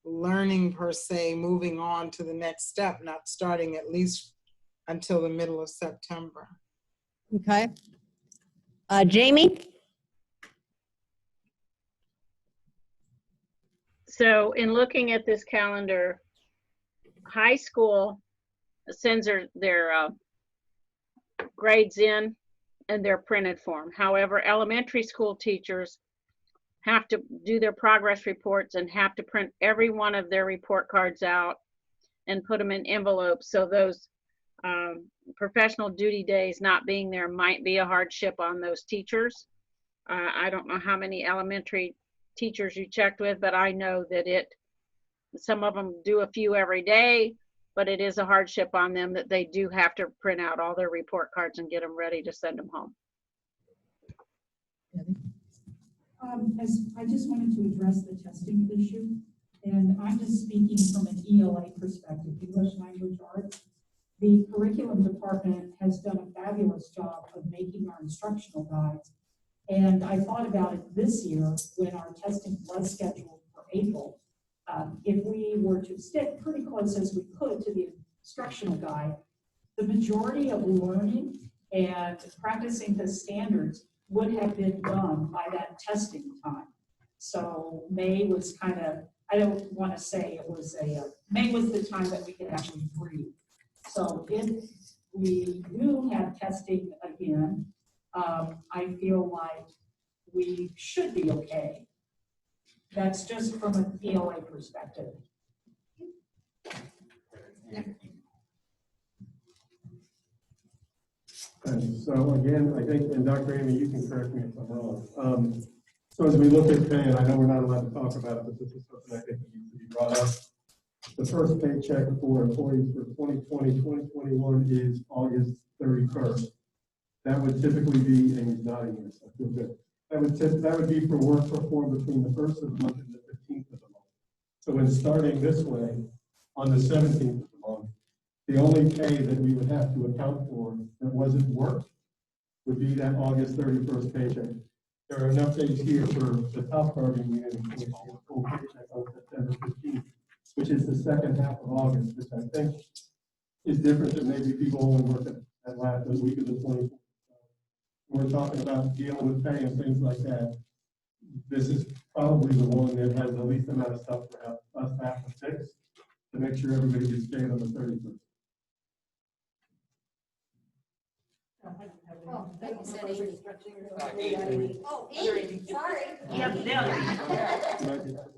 learning per se, moving on to the next step, not starting at least until the middle of September. Okay. Jamie? So in looking at this calendar, high school sends their grades in and their printed form. However, elementary school teachers have to do their progress reports and have to print every one of their report cards out and put them in envelopes. So those professional duty days not being there might be a hardship on those teachers. I don't know how many elementary teachers you checked with, but I know that some of them do a few every day, but it is a hardship on them that they do have to print out all their report cards and get them ready to send them home. As I just wanted to address the testing issue, and I'm just speaking from an ELA perspective, English Language Arts. The curriculum department has done a fabulous job of making our instructional guides. And I thought about it this year when our testing was scheduled for April. If we were to stick pretty close as we could to the instructional guide, the majority of learning and practicing the standards would have been done by that testing time. So May was kind of, I don't want to say it was May was the time that we could actually breathe. So if we do have testing again, I feel like we should be okay. That's just from an ELA perspective. So again, I think, and Dr. Amy, you can correct me if I'm wrong. So as we look at pay, and I know we're not allowed to talk about it, but this is something I think that needs to be brought up. The first paycheck for employees for 2020, 2021 is August 31st. That would typically be, Amy's nodding yes, I feel good. That would be for work performed between the 1st of the month and the 15th of the month. So when starting this way, on the 17th of the month, The only pay that we would have to account for that wasn't worked would be that August 31st paycheck. There are enough days here for the top bargaining unit in case we have a full paycheck on September 15th, which is the second half of August, which I think is different than maybe people only work at last week of the 24th. We're talking about dealing with pay and things like that. This is probably the one that has the least amount of stuff for us to have to fix to make sure everybody gets paid on the 31st. Oh, I thought you said Amy. Amy. Oh, Amy, sorry. Yep,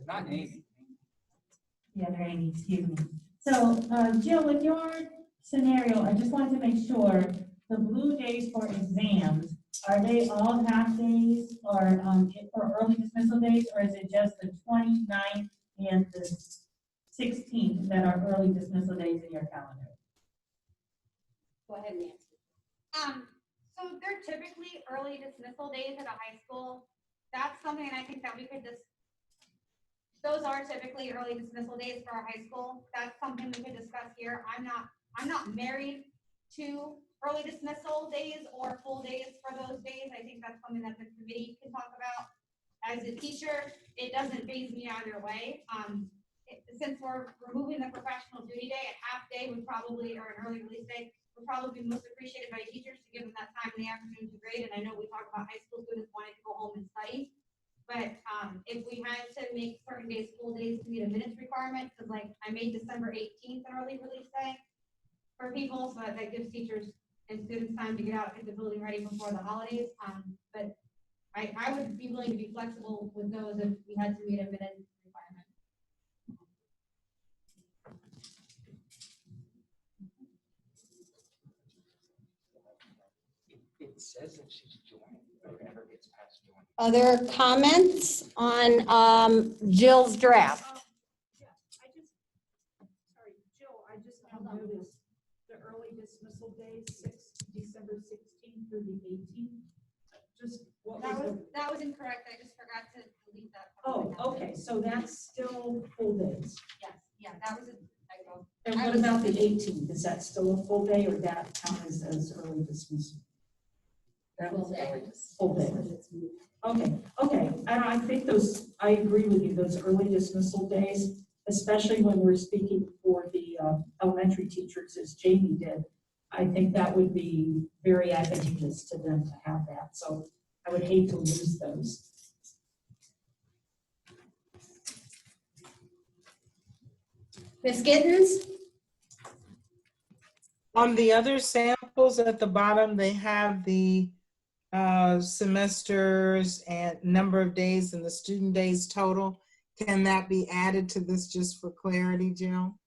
Not Amy. The other Amy, excuse me. So, Jill, with your scenario, I just wanted to make sure the blue days for exams, are they all half days or early dismissal days, or is it just the 29th and the 16th that are early dismissal days in your calendar? Go ahead, Nancy. So they're typically early dismissal days at a high school. That's something I think that we could just, those are typically early dismissal days for our high school. That's something we could discuss here. I'm not married to early dismissal days or full days for those days. I think that's something that the committee can talk about. As a teacher, it doesn't faze me either way. Since we're removing the professional duty day, a half day would probably, or an early release day, would probably be most appreciated by teachers to give them that time in the afternoon to grade. And I know we talk about high school students wanting to go home and study, but if we had to make certain days full days to meet a minutes requirement, because like I made December 18th an early release day for people, so that gives teachers and students time to get out, get the building ready before the holidays. But I would be willing to be flexible with those if we had to meet a minutes requirement. It says that she's joined, or never gets past join. Other comments on Jill's draft? Sorry, Jill, I just now noticed the early dismissal days, December 16th through the 18th. Just what That was incorrect. I just forgot to delete that. Oh, okay, so that's still full days. Yes, yeah, that was a typo. And what about the 18th? Is that still a full day or that counts as early dismissal? Full day. Full day. Okay. And I think I agree with you, those early dismissal days, especially when we're speaking for the elementary teachers, as Jamie did. I think that would be very advantageous to them to have that. So I would hate to lose those. Ms. Gittens? On the other samples at the bottom, they have the semesters and number of days and the student days total. Can that be added to this just for clarity, Jill?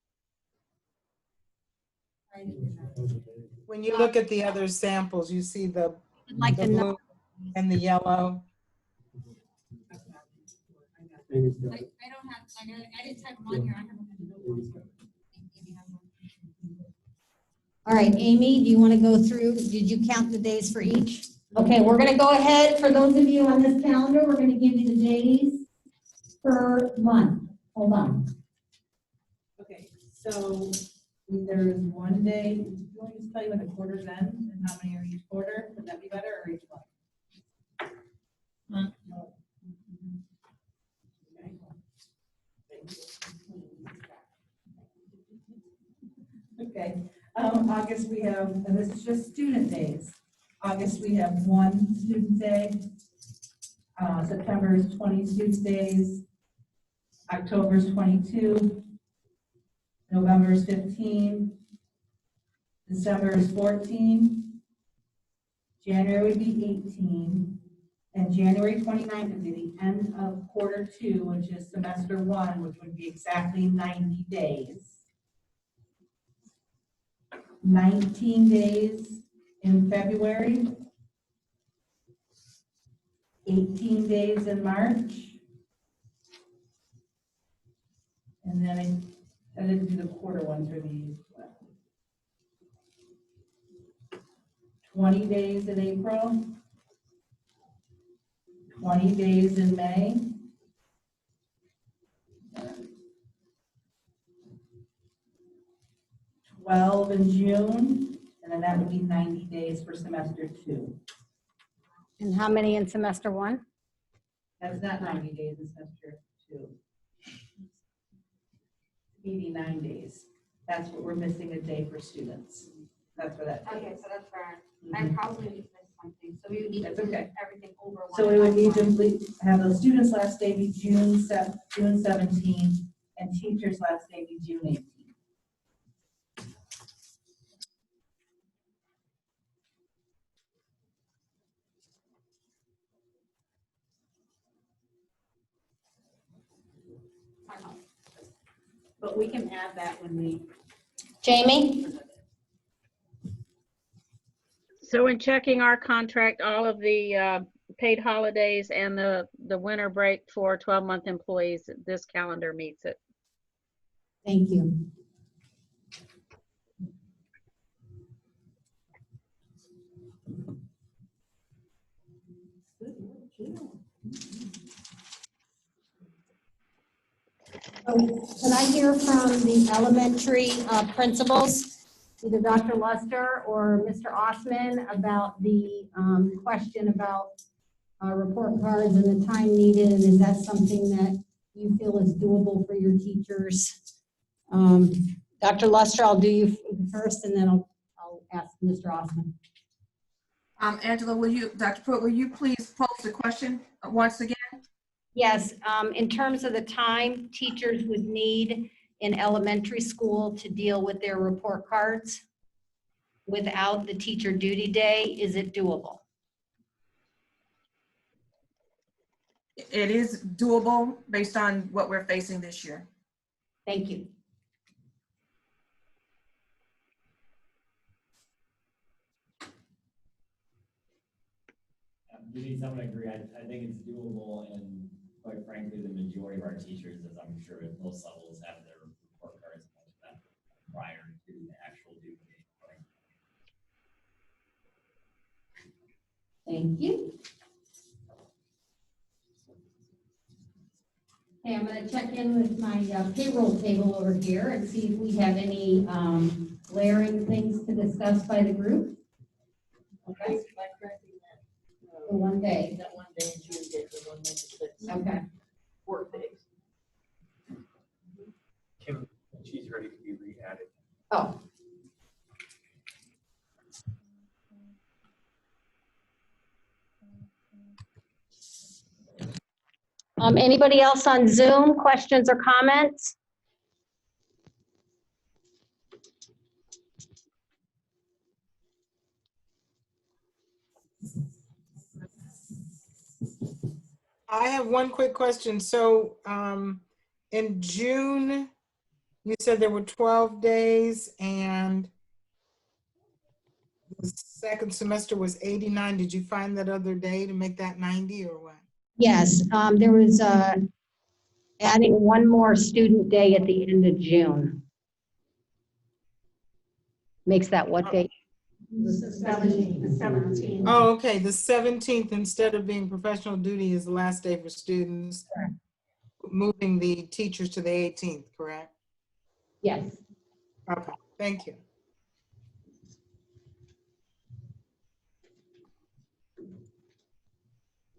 When you look at the other samples, you see the blue and the yellow. I don't have, I didn't type them on here. I haven't had to know. All right, Amy, do you want to go through? Did you count the days for each? Okay, we're going to go ahead. For those of you on this calendar, we're going to give you the days per month. Hold on. Okay, so there's one day, do you want me to tell you when the quarters end and how many are each quarter? Would that be better, or each month? Okay, August we have, and this is just student days. August we have 1 student day. September is 20 student days. October is 22. November is 15. December is 14. January would be 18. And January 29th would be the end of quarter 2, which is semester 1, which would be exactly 90 days. 19 days in February. 18 days in March. And then I didn't do the quarter one for these. 20 days in April. 20 days in May. 12 in June, and then that would be 90 days for semester 2. And how many in semester 1? That's not 90 days in semester 2. 89 days. That's what we're missing a day for students. That's for that. Okay, so that's where I probably missed something, so we would need to That's move okay. everything over one. So we would need to have the students' last day be June 17th, and teachers' last day be June 18th. But we can add that when we. Jamie? So in checking our contract, all of the paid holidays and the winter break for 12-month employees, this calendar meets it. Thank you. So can I hear from the elementary principals, either Dr. Luster or Mr. Osman, about the question about report cards and the time needed? And is that something that you feel is doable for your teachers? Dr. Luster, I'll do you first, and then I'll ask Mr. Osman. Angela, Dr. Pruitt, will you please pose the question once again? Yes, in terms of the time teachers would need in elementary school to deal with their report cards without the teacher duty day, is it doable? It is doable based on what we're facing this year. Thank you. Denise, I'm gonna agree. I think it's doable, and quite frankly, the majority of our teachers, as I'm sure at most levels, have their report cards prior to the actual due date. Thank you. Okay, I'm going to check in with my payroll table over here and see if we have any glaring things to discuss by the group. Okay. For one day. That one day in June, get the one that's Okay. work days. Kim, she's ready to be re-added. Oh. Anybody else on Zoom, questions or comments? I have one quick question. So in June, you said there were 12 days and the second semester was 89. Did you find that other day to make that 90 or what? Yes, there was adding one more student day at the end of June. Makes that what date? The 17th. Oh, okay. The 17th, instead of being professional duty, is the last day for students. Correct. Moving the teachers to the 18th, correct? Yes. Okay, thank you.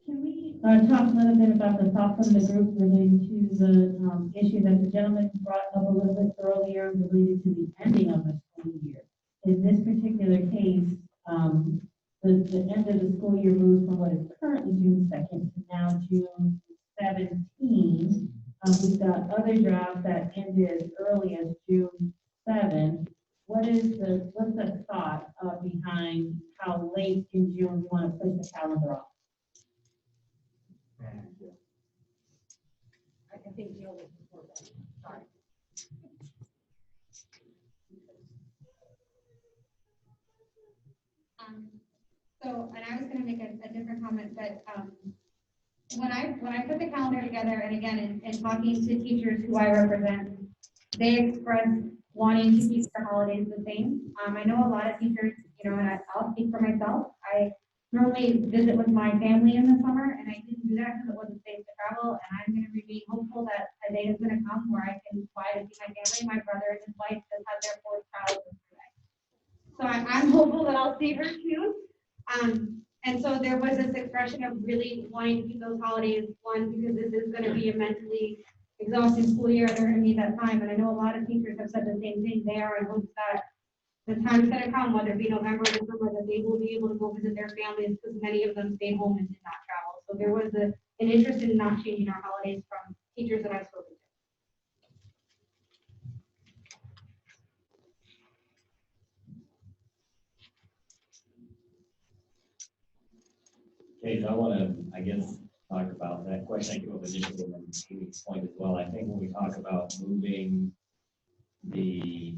Can we talk a little bit about the thoughts from the group related to the issue that the gentleman brought up a little bit earlier related to the ending of the school year? In this particular case, the end of the school year moves from what is currently June 2nd to now June 17. We've got other jobs that ended as early as June 7. What's the thought behind how late in June we want to push the calendar off? I think Jill was before that. Sorry. So, and I was gonna make a different comment, but when I put the calendar together, and again, in talking to teachers who I represent, they expressed wanting to keep their holidays the same. I know a lot of teachers, you know, and I'll speak for myself. I normally visit with my family in the summer, and I didn't do that because it wasn't safe to travel. And I'm going to remain hopeful that a day is going to come where I can fly to see my family. My brother and his wife just had their 4th child this I'm hopeful that I'll see her soon. And so there was this expression of really wanting to keep those holidays, one, because this is gonna be a mentally exhausting school year, they're gonna need that time, and I know a lot of teachers have said the same thing. They are in hopes that the time is gonna come, whether it be November or December, that they will be able to go visit their families, because many of them stayed home and did not travel. So there was an interest in not changing our holidays from teachers that I've spoken to. Okay, so I want to, I guess, talk about that question I came up with initially and Amy's point as well. I think when we talk about moving the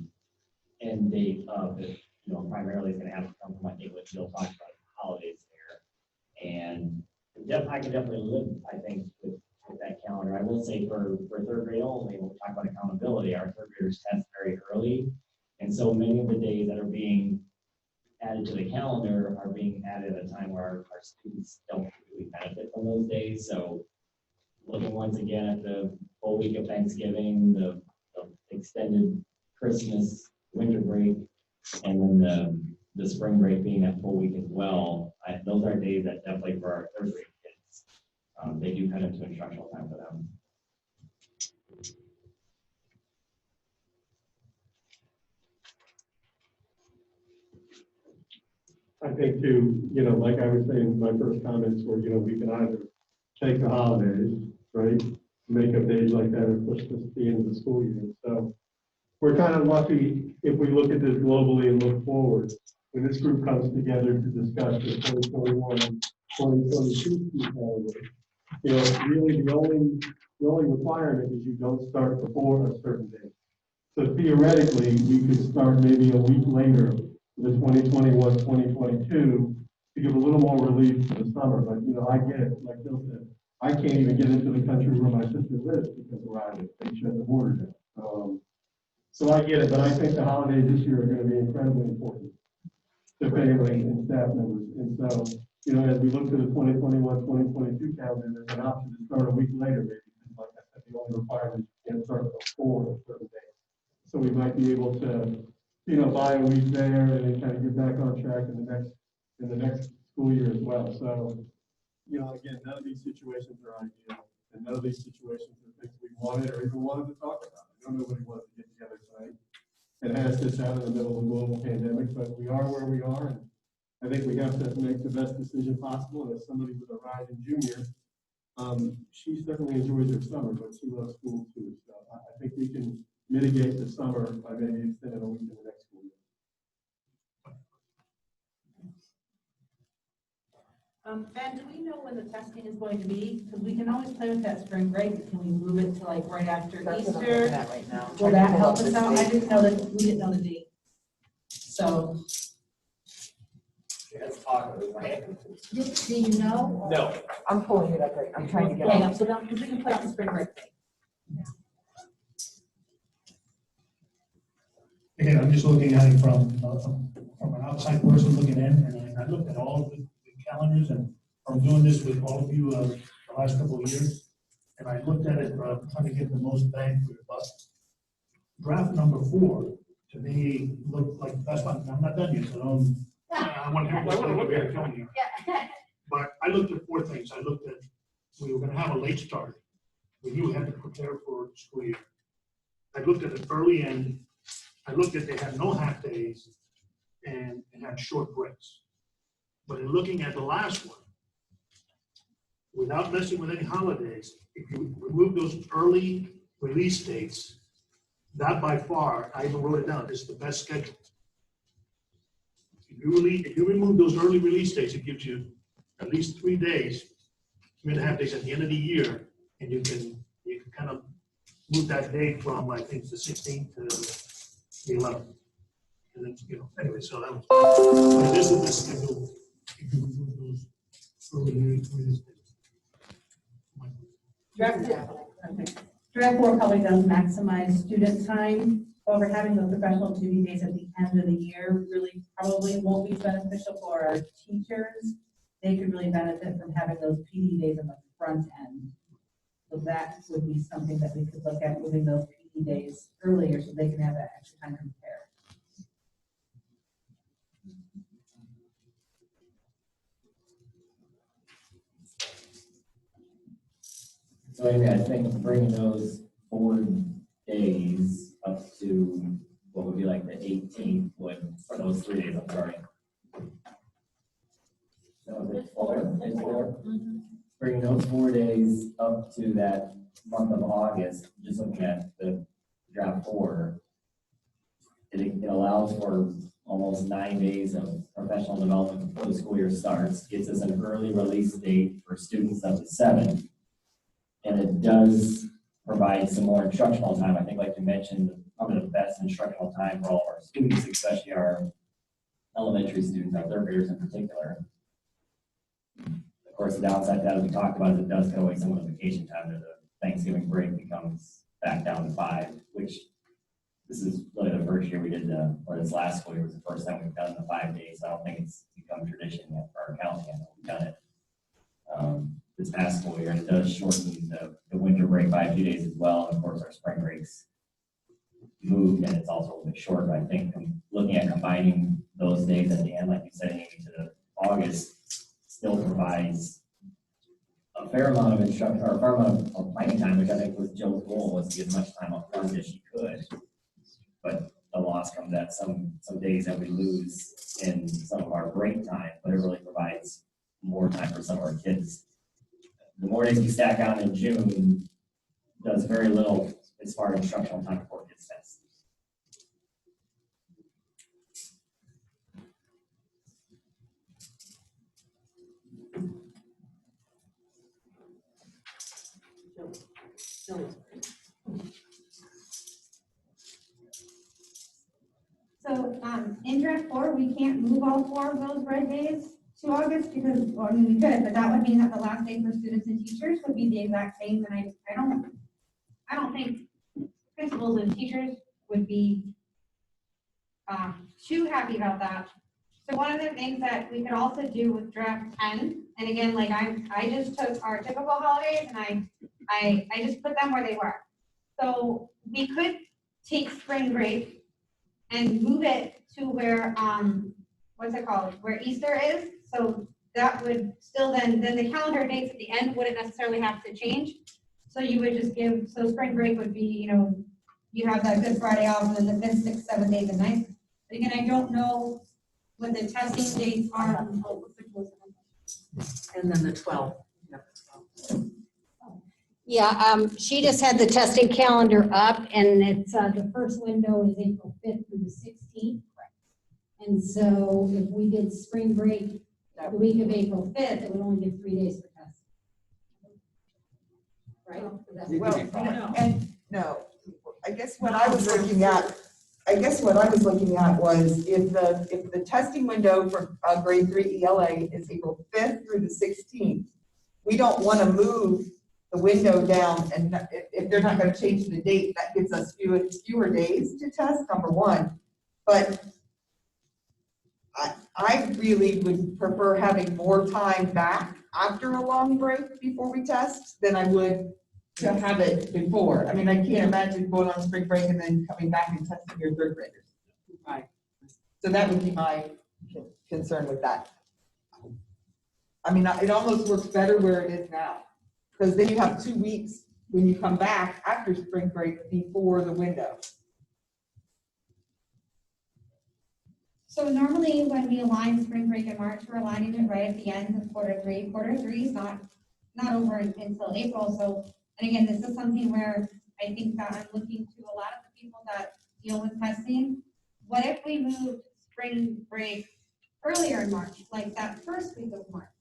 end date of it, you know, primarily it's going to have to come from, I think, what Jill talked about, the holidays there. And I can definitely live, I think, with that calendar. I will say for third grade only, when we talk about accountability, our third graders test very early. And so many of the days that are being added to the calendar are being added at a time where our students don't really benefit from those days. So looking once again at the full week of Thanksgiving, the extended Christmas, winter break, and then the spring break being that full week as well. Those are days that definitely for our third grade kids, they do cut into instructional time for them. I think too, you know, like I was saying, my first comments were, you know, we can either take the holidays, right? Make up days like that and push this to the end of the school year. So we're kind of lucky if we look at this globally and look forward. When this group comes together to discuss the 2021, 2022 school calendar, you know, really the only requirement is you don't start before a certain date. So theoretically, we could start maybe a week later, the 2021, 2022, to give a little more relief to the summer. But, you know, I get it, like Bill said, I can't even get into the country where my sister lives because of Raleigh. They shut the border down. So I get it, but I think the holidays this year are going to be incredibly important to families and staff members. And so, you know, as we look to the 2021, 2022 calendar, there's an option to start a week later, maybe. Like I said, the only requirement is you can't start before a certain day. So we might be able to, you know, buy a week there and then kind of get back on track in the next school year as well. So, you know, again, none of these situations are ideal, and none of these situations are things we wanted or even wanted to talk about. I know nobody wanted to get together tonight and has this out in the middle of a global pandemic, but we are where we are, and I think we have to make the best decision possible. And as somebody with a rising junior, she certainly enjoys her summer, but she loves school too. So I think we can mitigate the summer by maybe extending a week in the next school year. Ben, do we know when the testing is going to be? Because we can always play with that spring break, but can we move it to like right after That's what I'm Easter? looking at right now. Will that help us out? I didn't know that, we didn't know the date. So, Let's talk. do you know? No. I'm pulling it up right. I'm trying to get Yeah, it. so don't, because we can put out the spring break thing. Again, I'm just looking at it from an outside person looking in, and I looked at all of the calendars, and I'm doing this with all of you the last couple of years, and I looked at it, trying to get the most bang for your buck. Draft number 4, to me, looked like, that's not, I'm not done yet, so I want to tell you. But I looked at 4 things. I looked at, we were gonna have a late start. We knew we had to prepare for the school year. I looked at an early end. I looked at they had no half days and had short breaks. But in looking at the last one, without messing with any holidays, if you remove those early release dates, that by far, I even wrote it down, is the best schedule. If you remove those early release dates, it gives you at least 3 days, 3.5 days at the end of the year, and you can kind of move that date from, I think, the 16th to the 11th. And then, you know, anyway, so that was, this is the schedule. If you remove those early release dates. Draft 4 probably does maximize student time. However, having the professional duty days at the end of the year really probably won't be beneficial for our teachers. They could really benefit from having those PD days on the front end. So that would be something that we could look at, moving those PD days earlier so they can have that extra time to prepare. So Amy, I think bringing those 4 days up to what would be like the 18th would, for those 3 days, I'm sorry. So it's 4, it's 4. Bringing those 4 days up to that month of August, just looking at the draft 4, it allows for almost 9 days of professional development before the school year starts, gets us an early release date for students up to 7. And it does provide some more instructional time. I think, like you mentioned, probably the best instructional time for all of our students, especially our elementary students, our third graders in particular. Of course, the downside to that, as we talked about, is it does cut away some of the vacation time. The Thanksgiving break becomes back down to 5, which this is really the first year we did or this last school year was the first time we've done the 5 days. I don't think it's become tradition yet for our county. I know we've done it this past school year, and it does shorten the winter break by a few days as well. And of course, our spring breaks moved, and it's also a little bit shorter. I think looking at combining those days at the end, like you said, Amy, to the August, still provides a fair amount of instruction or a fair amount of planning time, which I think was Jill's goal, was to get as much time up front as she could. But the loss comes at some days that we lose in some of our break time, but it really provides more time for some of our kids. The more days you stack on in June does very little as far as instructional time before kids test. So, in draft 4, we can't move all 4 of those red days to August because, well, I mean, we could, but that would mean that the last day for students and teachers would be the exact same, and I don't think principals and teachers would be too happy about that. So one of the things that we could also do with draft 10, and again, like I just took our typical holidays and I just put them where they were. So we could take spring break and move it to where, what's it called, where Easter is. So that would still then the calendar dates at the end wouldn't necessarily have to change. So you would just give, so spring break would be, you know, you have that Good Friday off and then the 5th, 6th, 7th, 8th, and 9th. But again, I don't know what the testing dates are. And then the 12th. Yeah, she just had the testing calendar up, and it's, the first window is April 5th through the 16th. And so if we did spring break the week of April 5th, it would only give 3 days for testing. Right? Well, and no, I guess what I was looking at, was if the testing window for grade 3 ELA is April 5th through the 16th, we don't want to move the window down, and if they're not going to change the date, that gives us fewer days to test, number one. But I really would prefer having more time back after a long break before we test than I would to have it before. I mean, I can't imagine going on spring break and then coming back and testing your third graders. Right. So that would be my concern with that. I mean, it almost works better where it is now, because then you have 2 weeks when you come back after spring break before the window. So normally when we align spring break in March, we're aligning it right at the end of quarter 3. Quarter 3 is not over until April. So, and again, this is something where I think that I'm looking to a lot of the people that deal with testing. What if we moved spring break earlier in March, like that first week of March?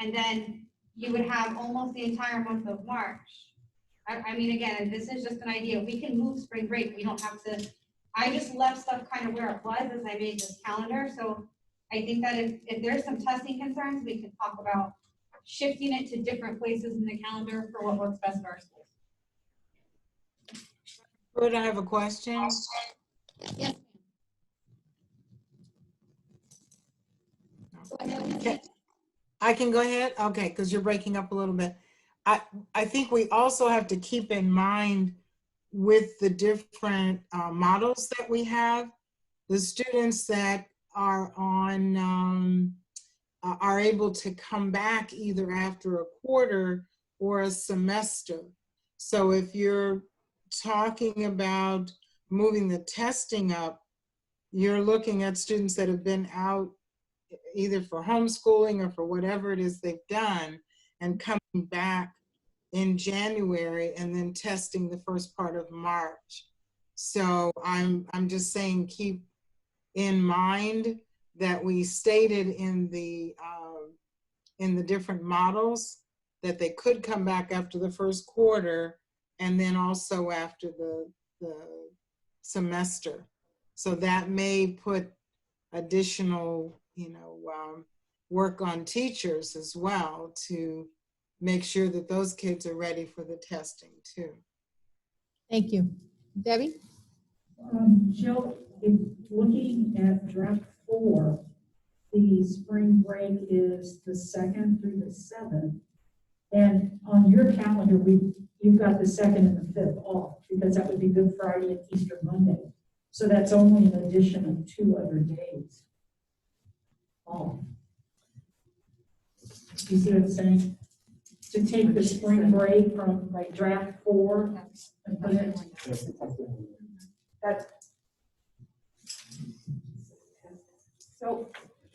And then you would have almost the entire month of March. I mean, again, this is just an idea. We can move spring break. We don't have to. I just left stuff kind of where it was as I made this calendar. So I think that if there's some testing concerns, we can talk about shifting it to different places in the calendar for what works best for our schools. Good, I have a question. Yes. Okay. I can go ahead? Okay, because you're breaking up a little bit. I think we also have to keep in mind with the different models that we have, the students that are on are able to come back either after a quarter or a semester. So if you're talking about moving the testing up, you're looking at students that have been out either for homeschooling or for whatever it is they've done and coming back in January and then testing the first part of March. So I'm just saying, keep in mind that we stated in the different models that they could come back after the first quarter and then also after the semester. So that may put additional, work on teachers as well to make sure that those kids are ready for the testing too. Thank you. Debbie? Jill, if looking at draft 4, the spring break is the 2nd through the 7th. And on your calendar, you've got the 2nd and the 5th off because that would be Good Friday and Easter Monday. So that's only an addition of 2 other days off. You see what I'm saying? To take the spring break from like draft 4 and put it. So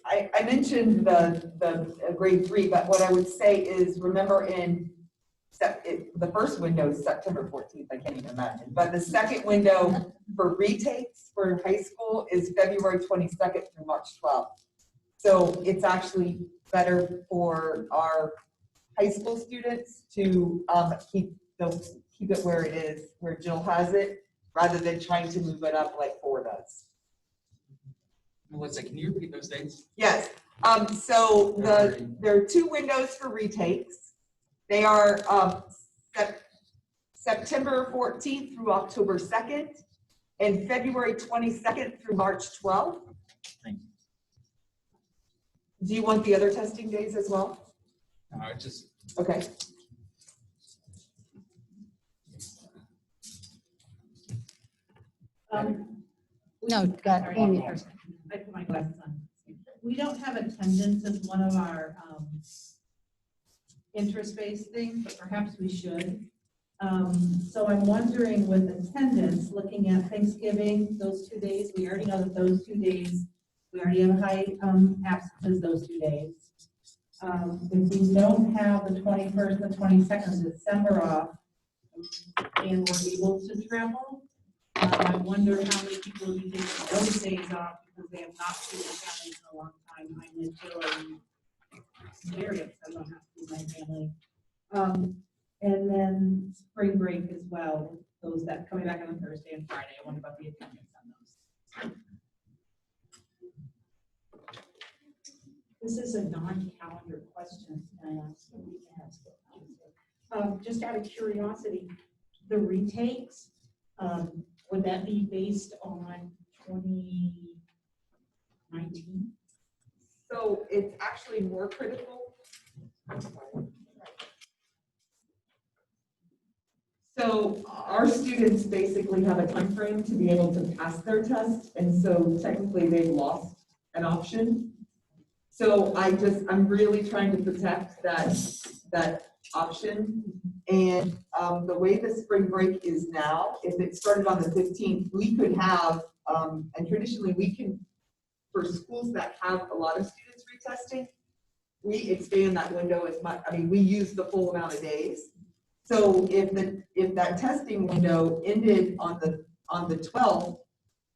I mentioned the grade 3, but what I would say is, remember the first window is September 14th, I can't even imagine. But the second window for retakes for high school is February 22nd through March 12th. So it's actually better for our high school students to keep it where it is, where Jill has it, rather than trying to move it up like 4 does. Melissa, can you repeat those dates? Yes. So there are 2 windows for retakes. They are September 14th through October 2nd and February 22nd through March 12th. Thank you. Do you want the other testing days as well? Just. Okay. No, got Amy first. I put my glasses on. We don't have attendance as one of our interest-based things, but perhaps we should. So I'm wondering with attendance, looking at Thanksgiving, those 2 days, we already know that those 2 days, we already have high absences those 2 days. If we don't have the 21st and the 22nd of December off, and we're able to travel, I wonder how many people will be taking those days off because they have not seen their families in a long time. I know Jill and very upset I don't have to see my family. And then spring break as well, those that coming back on a Thursday and Friday. I wonder about the attendance on those. This is a non-calendar question, and I ask you to ask it. Just out of curiosity, the retakes, would that be based on 2019? So it's actually more critical. So our students basically have a time frame to be able to pass their test, and so technically they've lost an option. So I'm really trying to protect that option. And the way the spring break is now, if it started on the 15th, we could have, and traditionally we can, for schools that have a lot of students retesting, we expand that window as much. I mean, we use the full amount of days. So if that testing window ended on the 12th,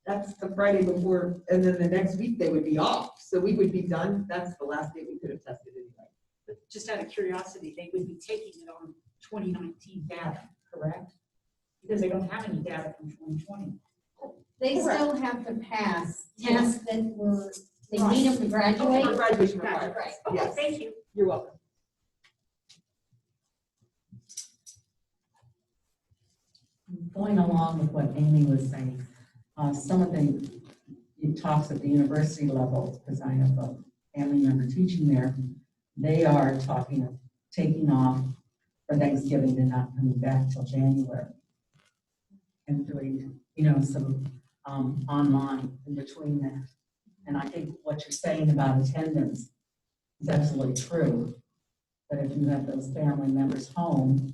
that's the Friday before, and then the next week they would be off. So we would be done. That's the last day we could have tested anyway. But just out of curiosity, they would be taking it on 2019 data, correct? Because they don't have any data from 2020. They still have to pass tests that were, they need them to graduate. For graduation requirements. Right. Okay, Yes. thank you. You're welcome. Going along with what Amy was saying, some of it talks at the university level, because I have a family member teaching there, they are talking of taking off for Thanksgiving and not coming back till January. And doing, some online in between that. And I think what you're saying about attendance It's absolutely true. But if you have those family members home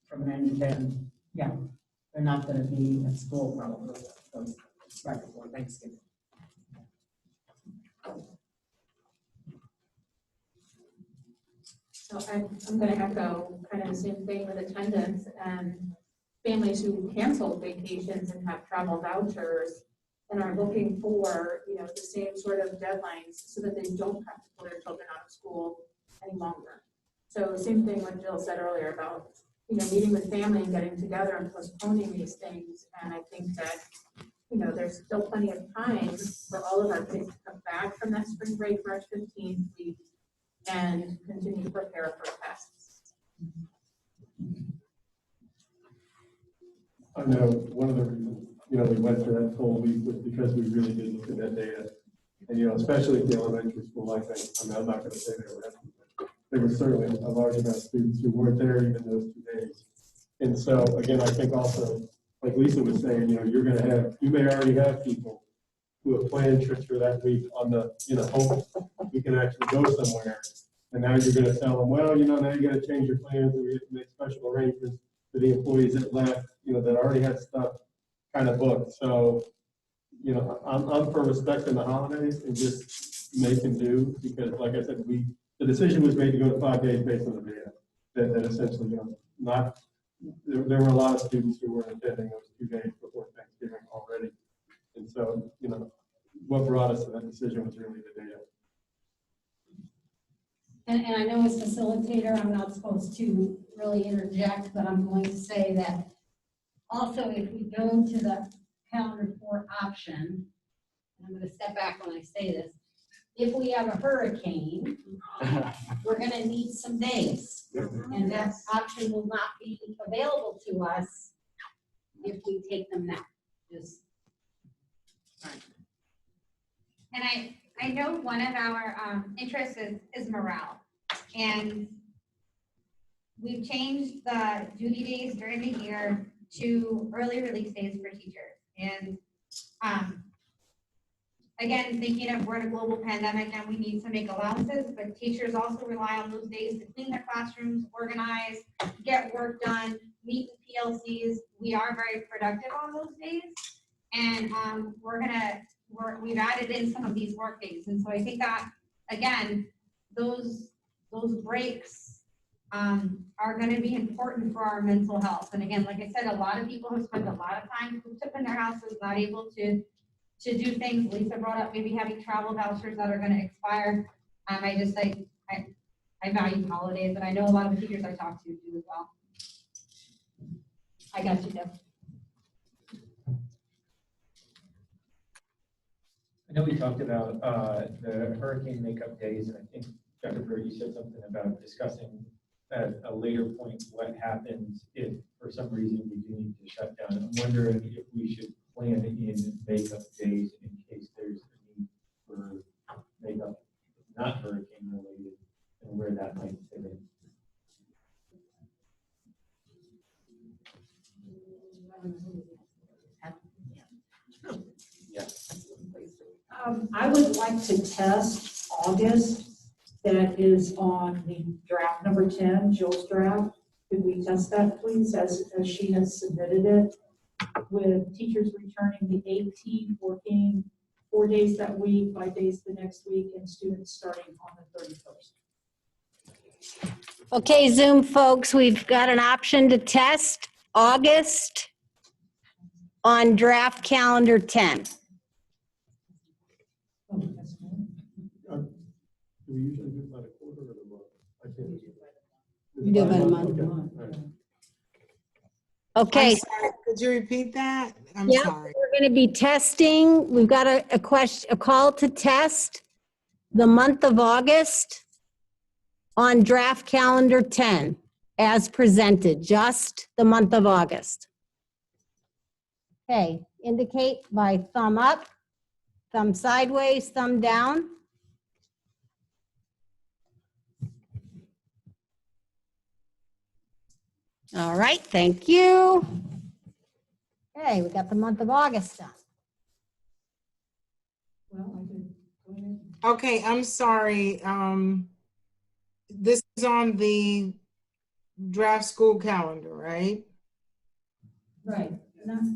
from an event, yeah, they're not gonna be at school probably, those right before Thanksgiving. So I'm going to echo kind of the same thing with attendance and families who cancel vacations and have travel vouchers and are looking for, the same sort of deadlines so that they don't have to pull their children out of school any longer. So same thing what Jill said earlier about, meeting with family and getting together and postponing these things. And I think that, there's still plenty of time for all of our kids to come back from that spring break, March 15th week, and continue to prepare for tests. I know one of the reasons, we went for that full week was because we really did look at that data. And, especially at the elementary school, I think, I'm not going to say they were empty, but there was certainly a large amount of students who weren't there even those 2 days. And so, again, I think also, like Lisa was saying, you may already have people who have planned trips for that week on the, hope you can actually go somewhere. And now you're going to tell them, well, now you got to change your plans and we have to make special arrangements for the employees that left, that already had stuff kind of booked. So, I'm for respecting the holidays and just make and do, because like I said, the decision was made to go to 5 days based on the data. That essentially, there were a lot of students who were attending those 2 days before Thanksgiving already. And so, what brought us to that decision was really the data. And I know as facilitator, I'm not supposed to really interject, but I'm going to say that also if we go to the calendar 4 option, and I'm going to step back when I say this, if we have a hurricane, we're going to need some days. And that option will not be available to us if we take them now. Just. And I know one of our interests is morale. And we've changed the duty days during the year to early release days for teachers. And again, thinking of we're in a global pandemic and we need to make allowances, but teachers also rely on those days to clean their classrooms, organize, get work done, meet with PLCs. We are very productive on those days. And we've added in some of these work days. And so I think that, again, those breaks are going to be important for our mental health. And again, like I said, a lot of people have spent a lot of time cooped up in their houses, not able to do things. Lisa brought up maybe having travel vouchers that are going to expire. I value holidays, and I know a lot of the teachers I talk to do as well. I got you, Deb. I know we talked about the hurricane makeup days, and I think Dr. Brewer, you said something about discussing at a later point what happens if for some reason we do need to shut down. I'm wondering if we should plan in makeup days in case there's a need for makeup not hurricane related, and where that might fit in. I would like to test August. That is on the draft number 10, Jill's draft. Could we test that, please, as she has submitted it, with teachers returning the 18th, working 4 days that week, 5 days the next week, and students starting on the 31st. Okay, Zoom folks, we've got an option to test August on draft calendar 10. Do we usually do about a quarter of the month? I can't. You do about a month. Okay. Okay. I'm sorry, could you repeat that? I'm Yep, sorry. we're going to be testing. We've got a call to test the month of August on draft calendar 10 as presented, just the month of August. Okay, indicate by thumb up, thumb sideways, thumb down. All right, thank you. Okay, we got the month of August done. Well, I did. Go Okay, I'm sorry. This is on the draft school calendar, right? Right.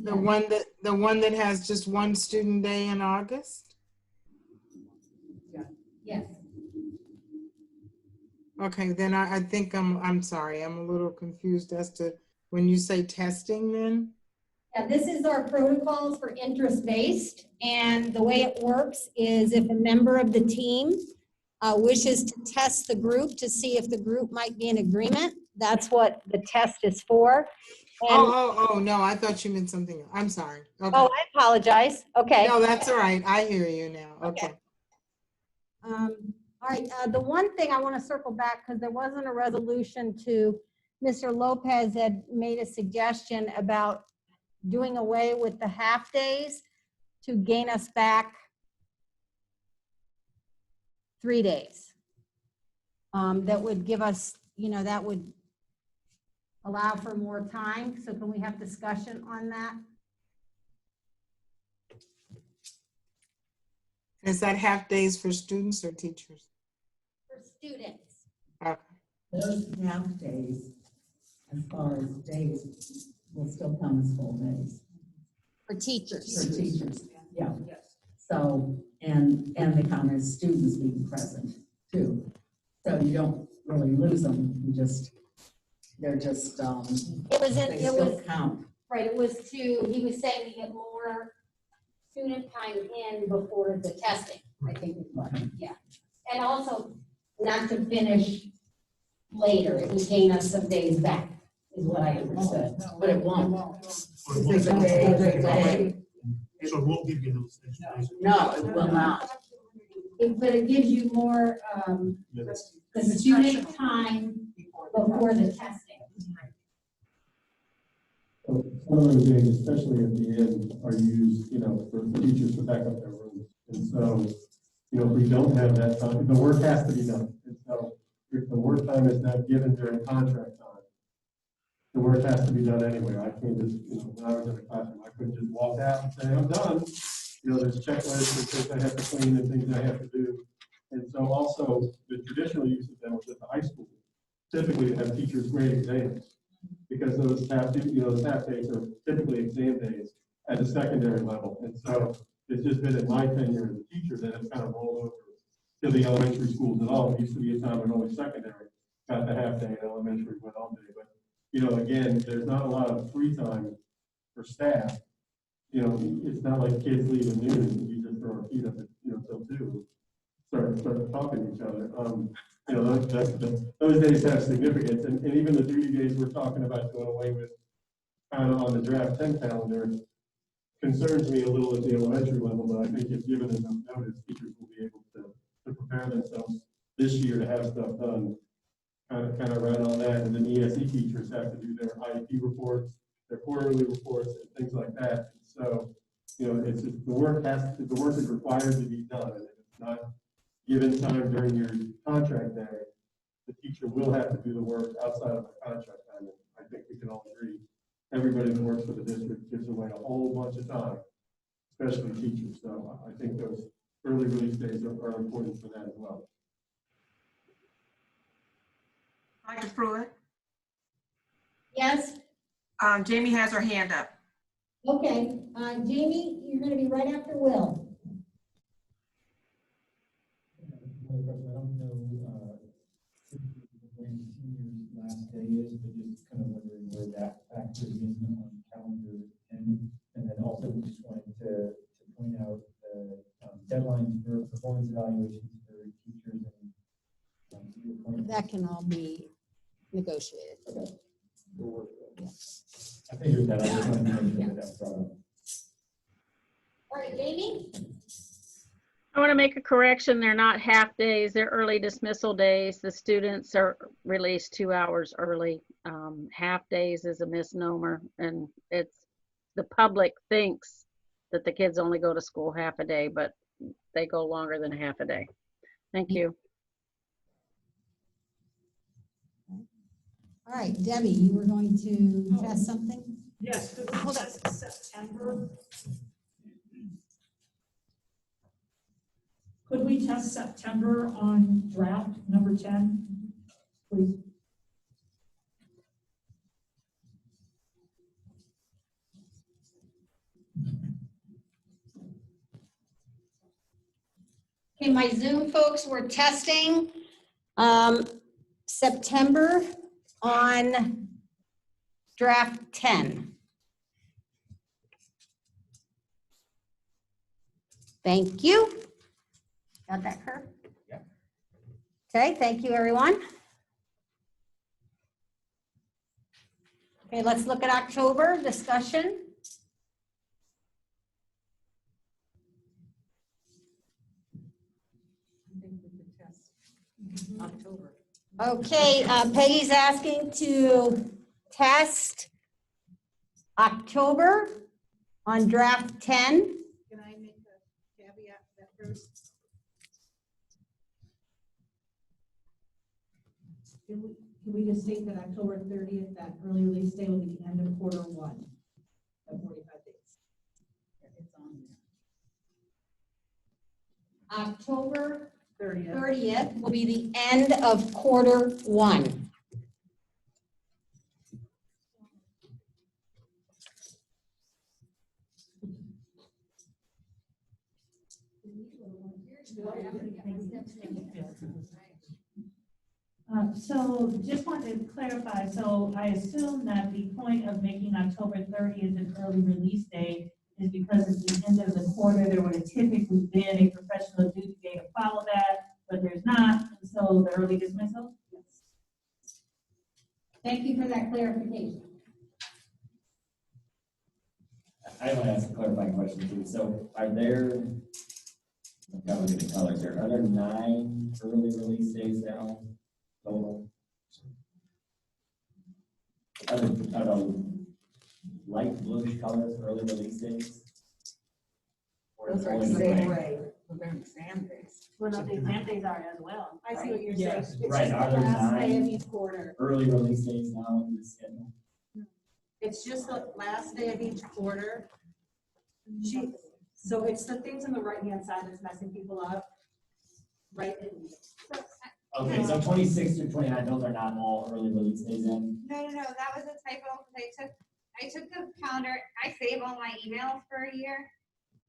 The one that has just one student day in August? Yes. Okay, then I think I'm sorry. I'm a little confused as to when you say testing then? Yeah, this is our protocols for interest-based, and the way it works is if a member of the team wishes to test the group to see if the group might be in agreement, that's what the test is for. And, Oh, no, I thought you meant something else. I'm sorry. Okay. oh, I apologize. Okay. No, that's all right. I hear you now. Okay. All right, the one thing I want to circle back, because there wasn't a resolution to, Mr. Lopez had made a suggestion about doing away with the half days to gain us back 3 days. That would give us, that would allow for more time. So can we have discussion on that? Is that half days for students or teachers? For students. Okay. Those half days, as far as days, will still come as full days. For teachers. For teachers, yeah. So, and they count as students being present too. So you don't really lose them, they're just, they still count. Right, it was he was saying to get more student time in before the testing, I think is what, yeah. And also not to finish later, it would gain us some days back, is what I understood. But it won't. So it won't give you those things. No, it will not. But it gives you more, the student time before the testing. Some of those days, especially at the end, are used, for teachers to back up their rooms. And so, if we don't have that time, the work has to be done. And so if the work time is not given during contract time, the work has to be done anyway. I can't just, when I was in the classroom, I couldn't just walk out and say, I'm done. There's checklists and things I have to clean and things I have to do. And so also the traditional use of them was at the high school, typically to have teachers grade exams. Because those half days are typically exam days at the secondary level. And so it's just been in my tenure as a teacher that it's kind of rolled over to the elementary schools at all. It used to be a time when only secondary got the half day and elementary went all day. But, again, there's not a lot of free time for staff. It's not like kids leave at noon and you just throw our feet up at, till 2, start talking to each other. Those days have significance, and even the duty days we're talking about doing away with kind of on the draft 10 calendar concerns me a little at the elementary level, but I think if given enough notice, teachers will be able to prepare themselves this year to have stuff done kind of right on that. And then ESE teachers have to do their IEP reports, their quarterly reports, and things like that. So, it's the work is required to be done, and if it's not given time during your contract day, the teacher will have to do the work outside of the contract time. And I think we can all agree, everybody that works for the district gives away a whole bunch of time, especially teachers. So I think those early release days are important for that as well. Dr. Pruitt? Yes? Jamie has her hand up. Okay, Jamie, you're gonna be right after Will. Another question, I don't know when seniors' last day is, but just kind of wondering where that factors in on calendar 10. And then also we just wanted to point out the deadlines for performance evaluations for teachers and That can all be negotiated. Okay. I figured that. I just wanted to make sure that was brought up. All right, Jamie? I want to make a correction. They're not half days. They're early dismissal days. The students are released 2 hours early. Half days is a misnomer, and the public thinks that the kids only go to school half a day, but they go longer than half a day. Thank you. All right, Debbie, you were going to test something? Yes, Hold on. September. Could we test September on draft number 10, please? Okay, my Zoom folks, we're testing September on draft 10. Thank you. Got that, Kurt? Yeah. Okay, thank you, everyone. Okay, let's look at October discussion. October. Okay, Peggy's asking to test October on draft 10. Can I make a caveat to that first? Can we just state that October 30th, that early release day will be the end of quarter 1 of 45 days? It's on October 30th. 30th will be the end of quarter 1. So just wanted to clarify, so I assume that the point of making October 30th an early release day is because at the end of the quarter, there would have typically been a professional duty day to follow that, but there's not, and so the early dismissal? Yes. Thank you for that clarification. I want to ask a clarifying question too. So are there, I'm kind of looking at colors here, are there 9 early release days now total? Are the light bluish colors early release days? Or Those are only the exam gray? days. Those are exam days. Well, no, the exam days are as well. I see what you're saying. Yes, It's right. just Are the there last day of 9 each quarter. early release days now in the schedule? It's just the last day of each quarter. So it's the things on the right-hand side that's messing people up, right? Okay, so 26 through 29, those are not all early release days in? No, that was a typo, because I took the calendar, I save all my emails for a year.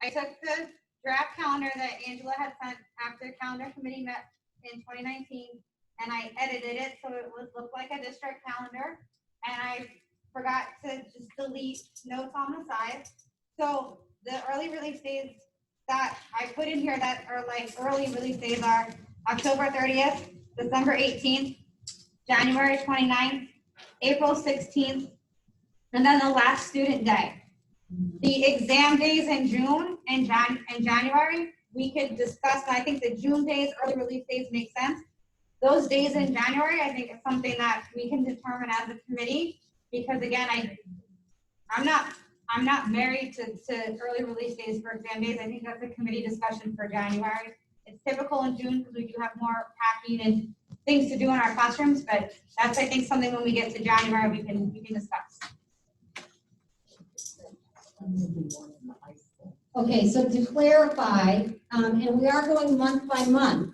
I took the draft calendar that Angela had sent after the calendar committee met in 2019, and I edited it so it would look like a district calendar, and I forgot to just delete notes on the side. So the early release days that I put in here that are like early release days are October 30th, December 18th, January 29th, April 16th, and then the last student day. The exam days in June and January, we could discuss. I think the June days, early release days make sense. Those days in January, I think it's something that we can determine as a committee, because again, I'm not married to early release days for exam days. I think that's a committee discussion for January. It's typical in June because we do have more packing and things to do in our classrooms, but that's, I think, something when we get to January, we can discuss. Okay, so to clarify, and we are going month by month.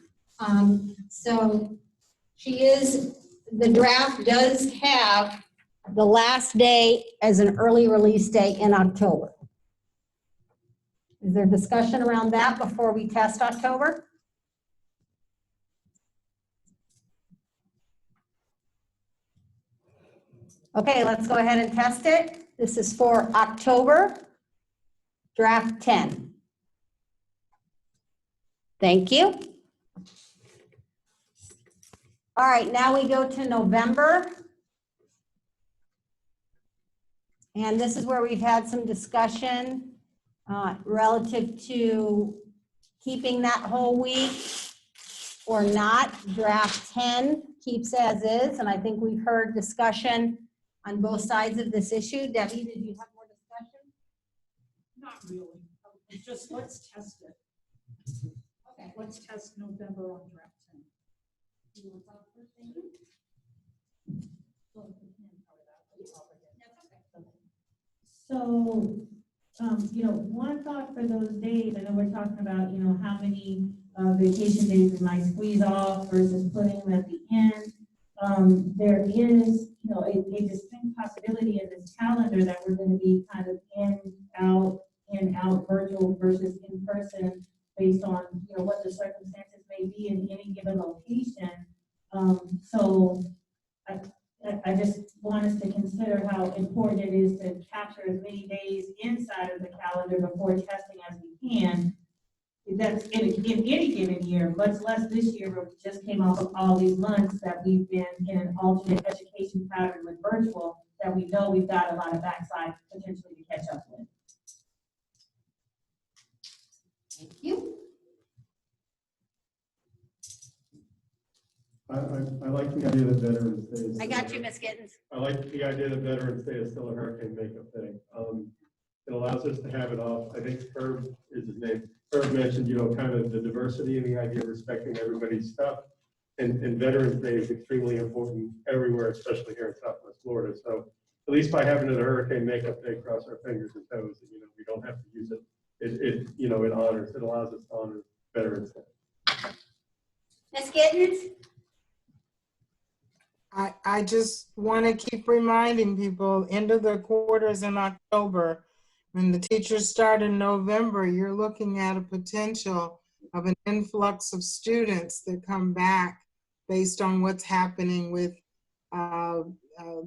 So the draft does have the last day as an early release day in October. Is there discussion around that before we test October? Okay, let's go ahead and test it. This is for October, draft 10. Thank you. All right, now we go to November. And this is where we've had some discussion relative to keeping that whole week or not. Draft 10 keeps as is, and I think we've heard discussion on both sides of this issue. Debbie, did you have more discussion? Not really. Just let's test it. Okay. Let's test November on draft 10. You want to talk first, So, one thought for those days, I know we're talking about, how many vacation days we might squeeze off versus putting them at the end. There is, a distinct possibility in this calendar that we're going to be kind of in, out, virtual versus in person based on, what the circumstances may be in any given location. So I just want us to consider how important it is to capture as many days inside of the calendar before testing as we can. That's in any given year, much less this year where we just came off of all these months that we've been in an alternate education pattern with virtual, that we know we've got a lot of backside potentially to catch up with. Thank you. I like the idea that Veterans Day is. I got you, Ms. Gittens. I like the idea that Veterans Day is still a hurricane makeup thing. It allows us to have it off. I think Herb is his name. Herb mentioned, kind of the diversity and the idea of respecting everybody's stuff. And Veterans Day is extremely important everywhere, especially here in Southwest Florida. So at least by having it a hurricane makeup day, cross our fingers and toes, that, we don't have to use it. It allows us to honor Veterans Day. Ms. Gittens? I just want to keep reminding people, end of the quarters in October. When the teachers start in November, you're looking at a potential of an influx of students that come back based on what's happening with the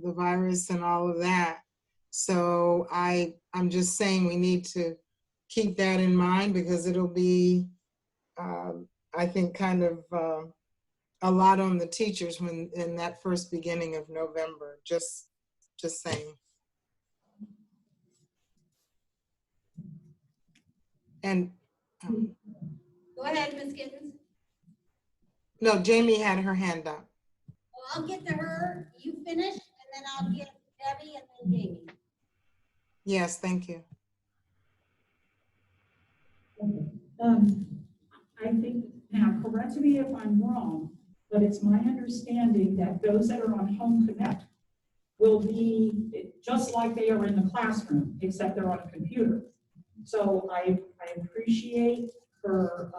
virus and all of that. So I'm just saying we need to keep that in mind, because it'll be, I think, kind of a lot on the teachers when in that first beginning of November. Just saying. And Go ahead, Ms. Gittens. no, Jamie had her hand up. Well, I'll get to her. You finish, and then I'll get Debbie and then Jamie. Yes, thank you. I think, now correct me if I'm wrong, but it's my understanding that those that are on Home Connect will be just like they are in the classroom, except they're on a computer. So I appreciate her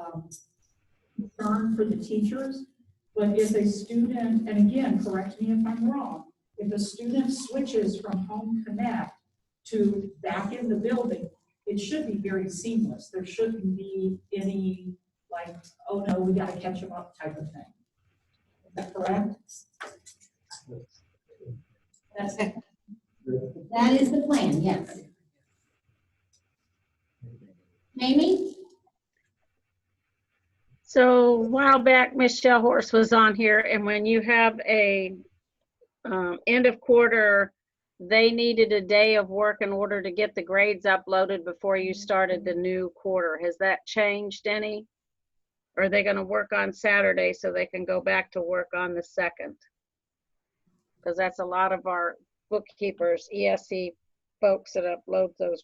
concern for the teachers, but if a student, and again, correct me if I'm wrong, if a student switches from Home Connect to back in the building, it should be very seamless. There shouldn't be any like, oh no, we got to catch them up type of thing. Is that correct? That's it. That is the plan, yes. Jamie? So a while back, Michelle Horse was on here, and when you have a end of quarter, they needed a day of work in order to get the grades uploaded before you started the new quarter. Has that changed any? Or are they going to work on Saturday so they can go back to work on the 2nd? Because that's a lot of our bookkeepers, ESE folks that upload those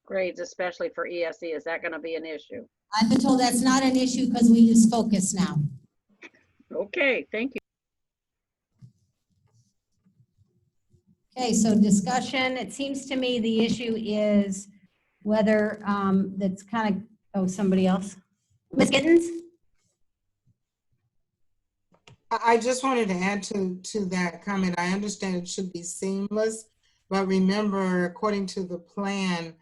grades, especially for ESE. Is that going to be an issue? I've been told that's not an issue because we use Focus now. Okay, thank you. Okay, so discussion, it seems to me the issue is whether that's kind of, oh, somebody else. Ms. Gittens? I just wanted to add to that comment. I understand it should be seamless, but remember, according to the plan,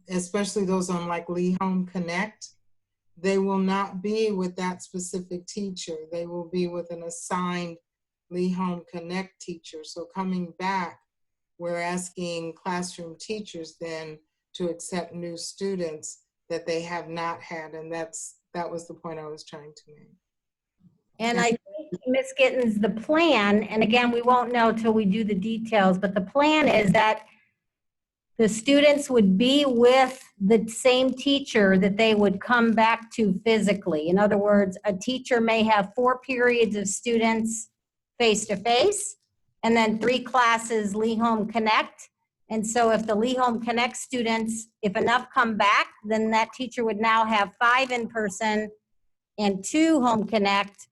especially those on like Lee Home Connect, they will not be with that specific teacher. They will be with an assigned Lee Home Connect teacher. So coming back, we're asking classroom teachers then to accept new students that they have not had, and that was the point I was trying to make. And I think, Ms. Gittens, the plan, and again, we won't know till we do the details, but the plan is that the students would be with the same teacher that they would come back to physically. In other words, a teacher may have 4 periods of students face-to-face, and then 3 classes Lee Home Connect. And so if the Lee Home Connect students, if enough come back, then that teacher would now have 5 in person and 2 Home Connect,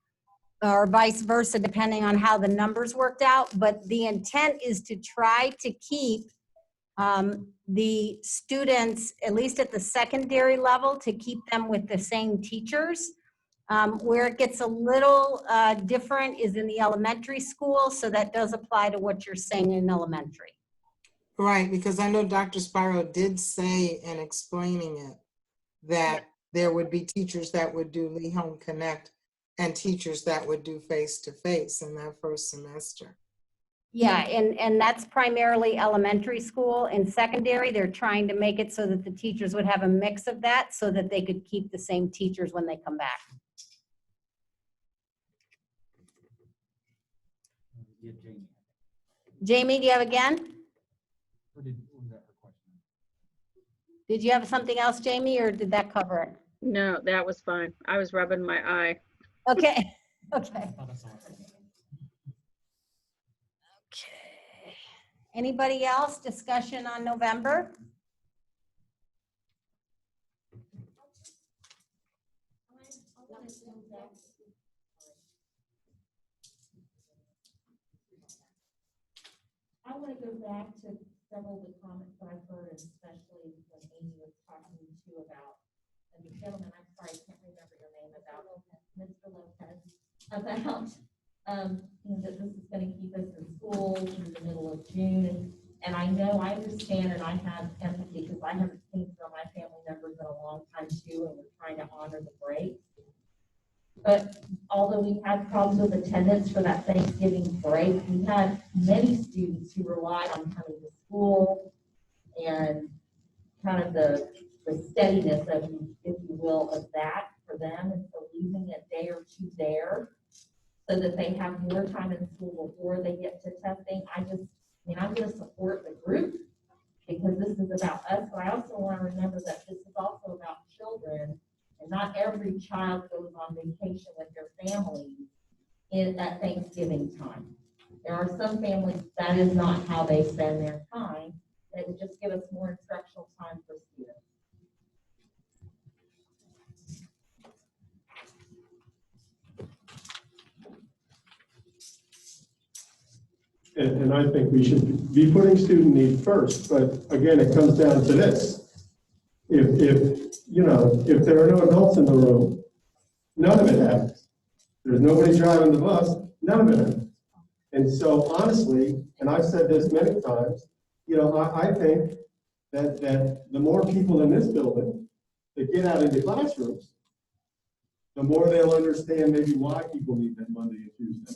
or vice versa, depending on how the numbers worked out. But the intent is to try to keep the students, at least at the secondary level, to keep them with the same teachers. Where it gets a little different is in the elementary school, so that does apply to what you're saying in elementary. Right, because I know Dr. Spiro did say in explaining it that there would be teachers that would do Lee Home Connect and teachers that would do face-to-face in that first semester. Yeah, and that's primarily elementary school. In secondary, they're trying to make it so that the teachers would have a mix of that so that they could keep the same teachers when they come back. Jamie, do you have again? Did you have something else, Jamie, or did that cover it? No, that was fine. I was rubbing my eye. Okay, okay. Anybody else? Discussion on November? I want to go back to several of the comments that I've heard, especially when Amy was talking to you about, and the gentleman, I'm sorry, I can't remember your name, about Mr. Lopez, about, that this is going to keep us in school through the middle of June. And I know, I understand, and I have empathy because I haven't seen some of my family members in a long time too, and we're trying to honor the break. But although we had problems with attendance for that Thanksgiving break, we had many students who relied on coming to school and kind of the steadiness of, if you will, of that for them. And so losing a day or two there so that they have more time in school before they get to testing, I'm going to support the group because this is about us, but I also want to remember that this is also about children. And not every child goes on vacation with their family at Thanksgiving time. There are some families that is not how they spend their time. It would just give us more instructional time for students. And I think we should be putting student need first, but again, it comes down to this. If there are no adults in the room, none of it happens. There's nobody driving the bus, none of it happens. And so honestly, and I've said this many times, I think that the more people in this building that get out into classrooms, the more they'll understand maybe why people need that Monday and Tuesday.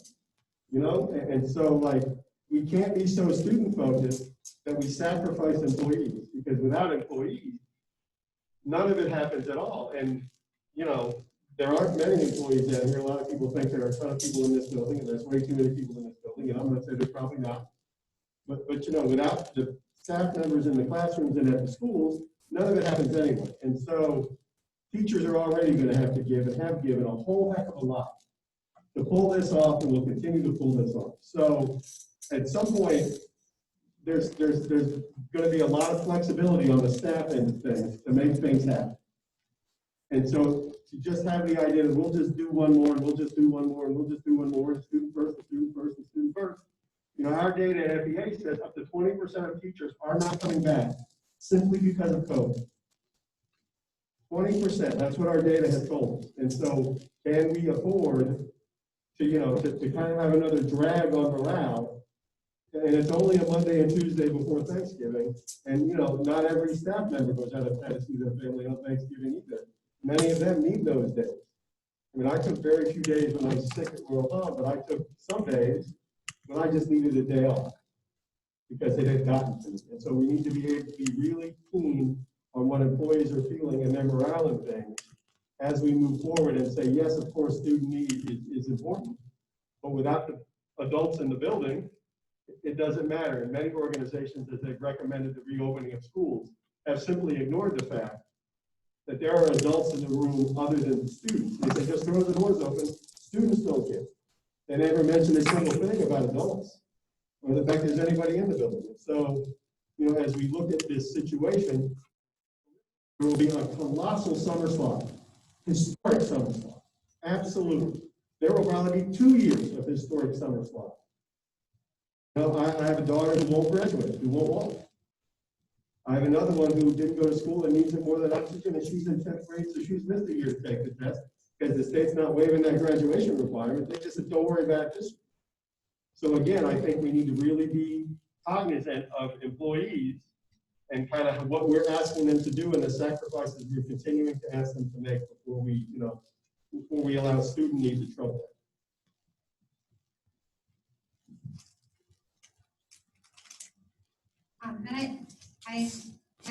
And so we can't be so student focused that we sacrifice employees, because without employees, none of it happens at all. And, there aren't many employees down here. A lot of people think there are a ton of people in this building, and there's way too many people in this building, and I'm going to say there's probably not. But without the staff members in the classrooms and at the schools, none of it happens anyway. And so teachers are already going to have to give and have given a whole heck of a lot to pull this off, and will continue to pull this off. So at some point, there's going to be a lot of flexibility on the staff end of things to make things happen. And so to just have the idea that we'll just do one more, and we'll just do one more, and we'll just do one more, and student first, and student first, and student first. Our data at FEA says up to 20% of teachers are not coming back simply because of COVID. 20%, that's what our data has told us. And so can we afford to kind of have another drag on morale? And it's only a Monday and Tuesday before Thanksgiving. And, not every staff member goes out of town to see their family on Thanksgiving either. Many of them need those days. I took very few days when I was sick at Royal Palm, but I took some days when I just needed a day off because it had gotten to me. And so we need to be able to be really keen on what employees are feeling and their morale and things as we move forward and say, yes, of course, student need is important, but without the adults in the building, it doesn't matter. And many organizations, as they've recommended the reopening of schools, have simply ignored the fact that there are adults in the room other than the students. They say, just throw the doors open, students don't get. They never mention a single thing about adults or the fact there's anybody in the building. So, as we look at this situation, there will be a colossal summer slot, historic summer slot, absolutely. There will probably be 2 years of historic summer slot. I have a daughter who won't graduate, who won't walk. I have another one who didn't go to school and needs it more than oxygen, and she's in 10th grade, so she's missed a year to take the test, because the state's not waiving that graduation requirement. They just said, don't worry about this. So again, I think we need to really be cognizant of employees and kind of what we're asking them to do and the sacrifices we're continuing to ask them to make before we, before we allow student need to trouble them. And I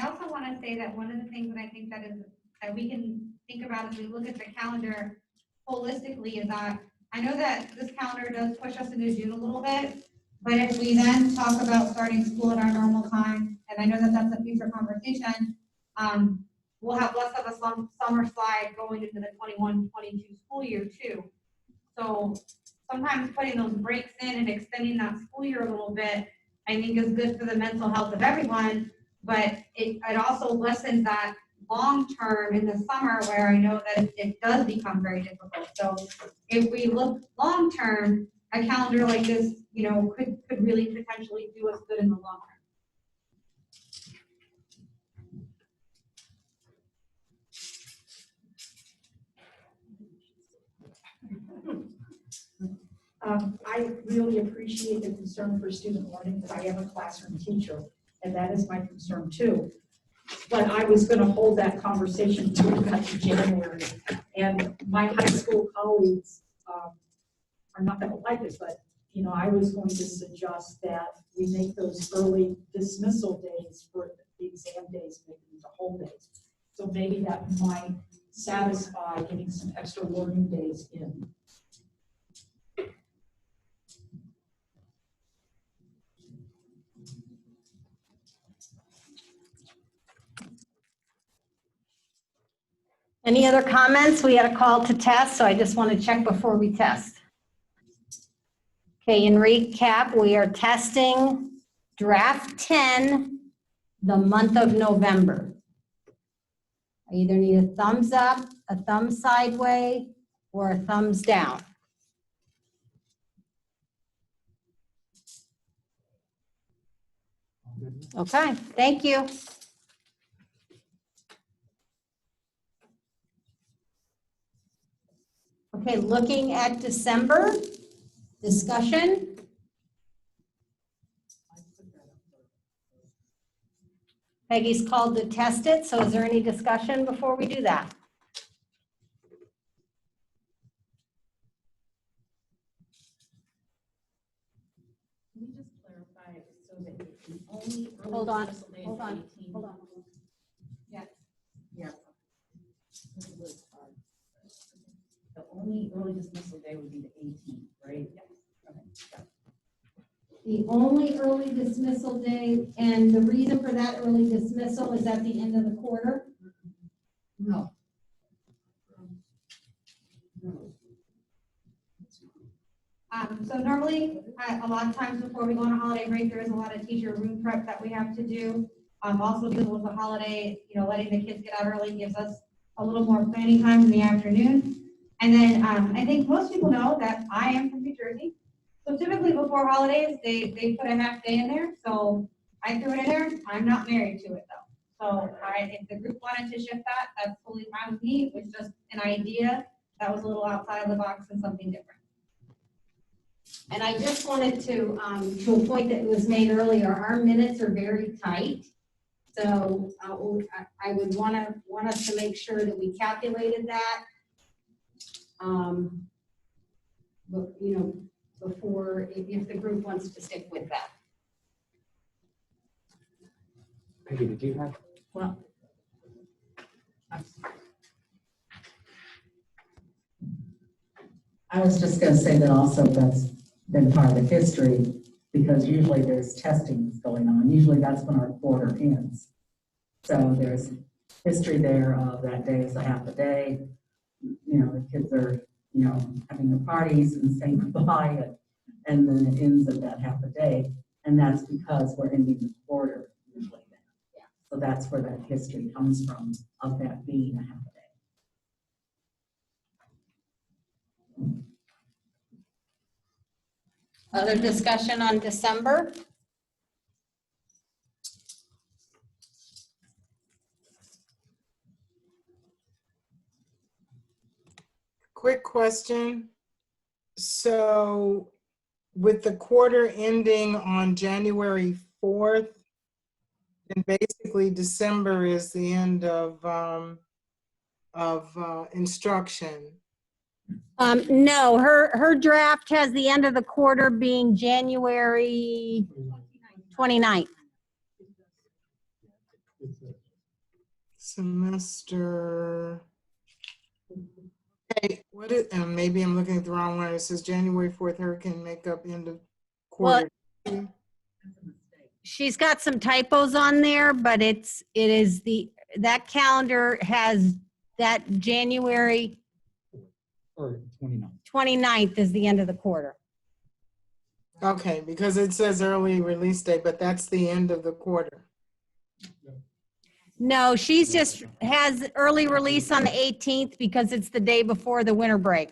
also want to say that one of the things that I think that we can think about as we look at the calendar holistically is that I know that this calendar does push us into June a little bit, but if we then talk about starting school at our normal time, and I know that that's a future conversation, we'll have less of a summer slide going into the 21-22 school year too. So sometimes putting those breaks in and extending that school year a little bit, I think is good for the mental health of everyone, but it also lessens that long term in the summer where I know that it does become very difficult. So if we look long term, a calendar like this, could really potentially do us good in the long run. I really appreciate the concern for student learning, but I am a classroom teacher, and that is my concern too. But I was going to hold that conversation until we got to January, and my high school colleagues are not going to like it, but I was going to suggest that we make those early dismissal days for the exam days, make them into whole days. So maybe that might satisfy getting some extra learning days in. Any other comments? We had a call to test, so I just want to check before we test. Okay, in recap, we are testing draft 10 the month of November. I either need a thumbs up, a thumb sideways, or a thumbs down. Okay, thank you. Okay, looking at December, discussion. Peggy's called to test it, so is there any discussion before we do that? Can we just clarify so that the only Hold on, dismissal day is hold on, 18? hold on. Yes. Yeah. This is what's hard. The only early dismissal day would be the 18th, right? Yes. Okay. Got it. The only early dismissal day, and the reason for that early dismissal is at the end of the quarter? No. So normally, a lot of times before we go on a holiday break, there is a lot of teacher room prep that we have to do. Also because with the holiday, letting the kids get out early gives us a little more planning time in the afternoon. And then I think most people know that I am from New Jersey. So typically before holidays, they put a half day in there. So I threw it in there. I'm not married to it though. So if the group wanted to shift that, that's totally fine with me. It was just an idea that was a little outside of the box and something different. And I just wanted to a point that was made earlier, our minutes are very tight. So I would want us to make sure that we calculated that. But, before, if the group wants to stick with that. Peggy, did you have? Well, I was just going to say that also that's been part of the history, because usually there's testing going on. Usually that's when our quarter ends. So there's history there of that day is a half a day. The kids are, having their parties and saying goodbye, and then it ends at that half a day. And that's because we're ending the quarter usually then. Yeah. So that's where that history comes from, of that being a half a day. Other discussion on December? question. So with the quarter ending on January 4th, then basically December is the end of instruction. No, her draft has the end of the quarter being January 29th. Semester. Okay, what is, maybe I'm looking at the wrong one. It says January 4th hurricane makeup end of quarter. She's got some typos on there, but that calendar has that January Or 29. 29th is the end of the quarter. Okay, because it says early release date, but that's the end of the quarter. No, she's just has early release on the 18th because it's the day before the winter break.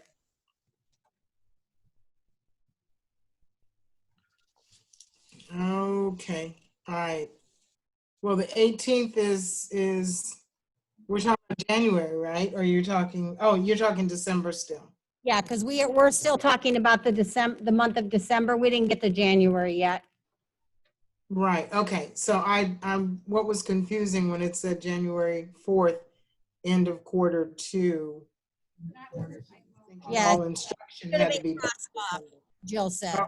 Okay, all right. Well, the 18th is we're talking about January, right? Or you're talking, oh, you're talking December still. Yeah, because we're still talking about the month of December. We didn't get to January yet. Right, okay. So I'm what was confusing when it said January 4th, end of quarter 2. Yeah, All instruction had to be crossed off, Jill said.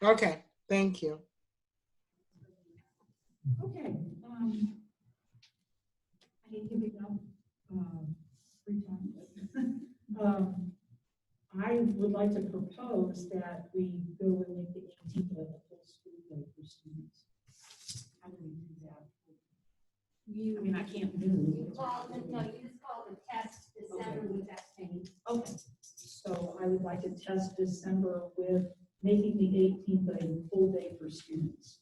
Okay, thank you. Okay. I hate giving up free time. I would like to propose that we go and make the 18th a full school day for students. How do we do that? I mean, I can't do. No, you just call the test December with testing. Okay, so I would like to test December with making the 18th a full day for students.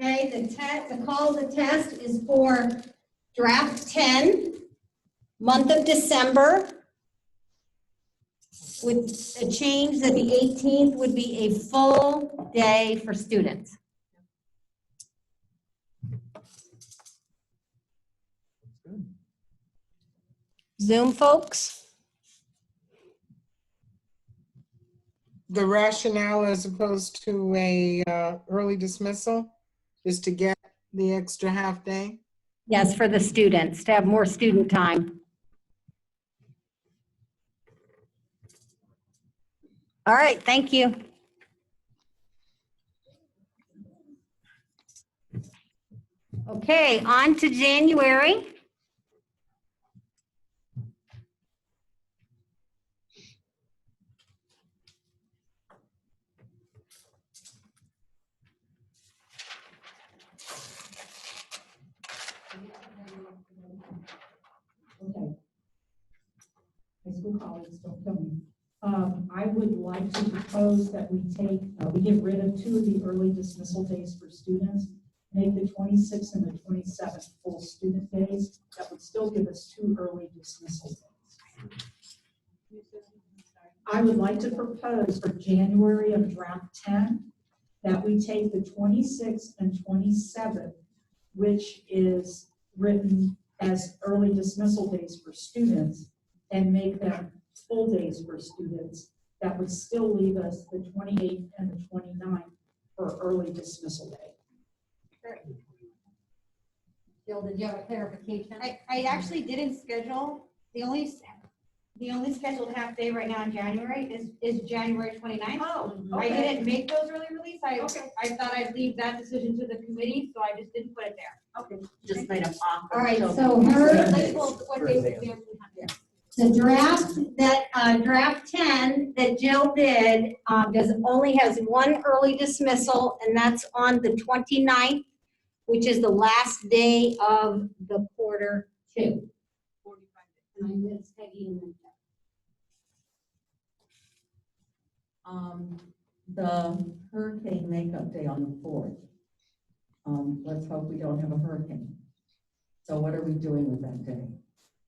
Okay, the call of the test is for draft 10, Month of December, with a change that the 18th would be a full day for students. Zoom folks? The rationale as opposed to a early dismissal is to get the extra half day? Yes, for the students, to have more student time. All right, thank you. Okay, on to January. Okay. High school colleagues, don't kill me. I would like to propose that we we get rid of 2 of the early dismissal days for students, make the 26th and the 27th full student days. That would still give us 2 early dismissal days. I would like to propose for January of draft 10 that we take the 26th and 27th, which is written as early dismissal days for students, and make them full days for students. That would still leave us the 28th and the 29th for early dismissal day. Jill, did you have a clarification? I actually didn't schedule, the only scheduled half day right now in January is January 29th. Oh, I okay. didn't make those early release. I thought I'd leave that decision to the committee, so I just didn't put it there. Okay. Just made them off. All right, so the draft draft 10 that Jill did only has 1 early dismissal, and that's on the 29th, which is the last day of the quarter 2. And I missed Peggy in the The hurricane makeup day on the 4th. Let's hope we don't have a hurricane. So what are we doing with that day?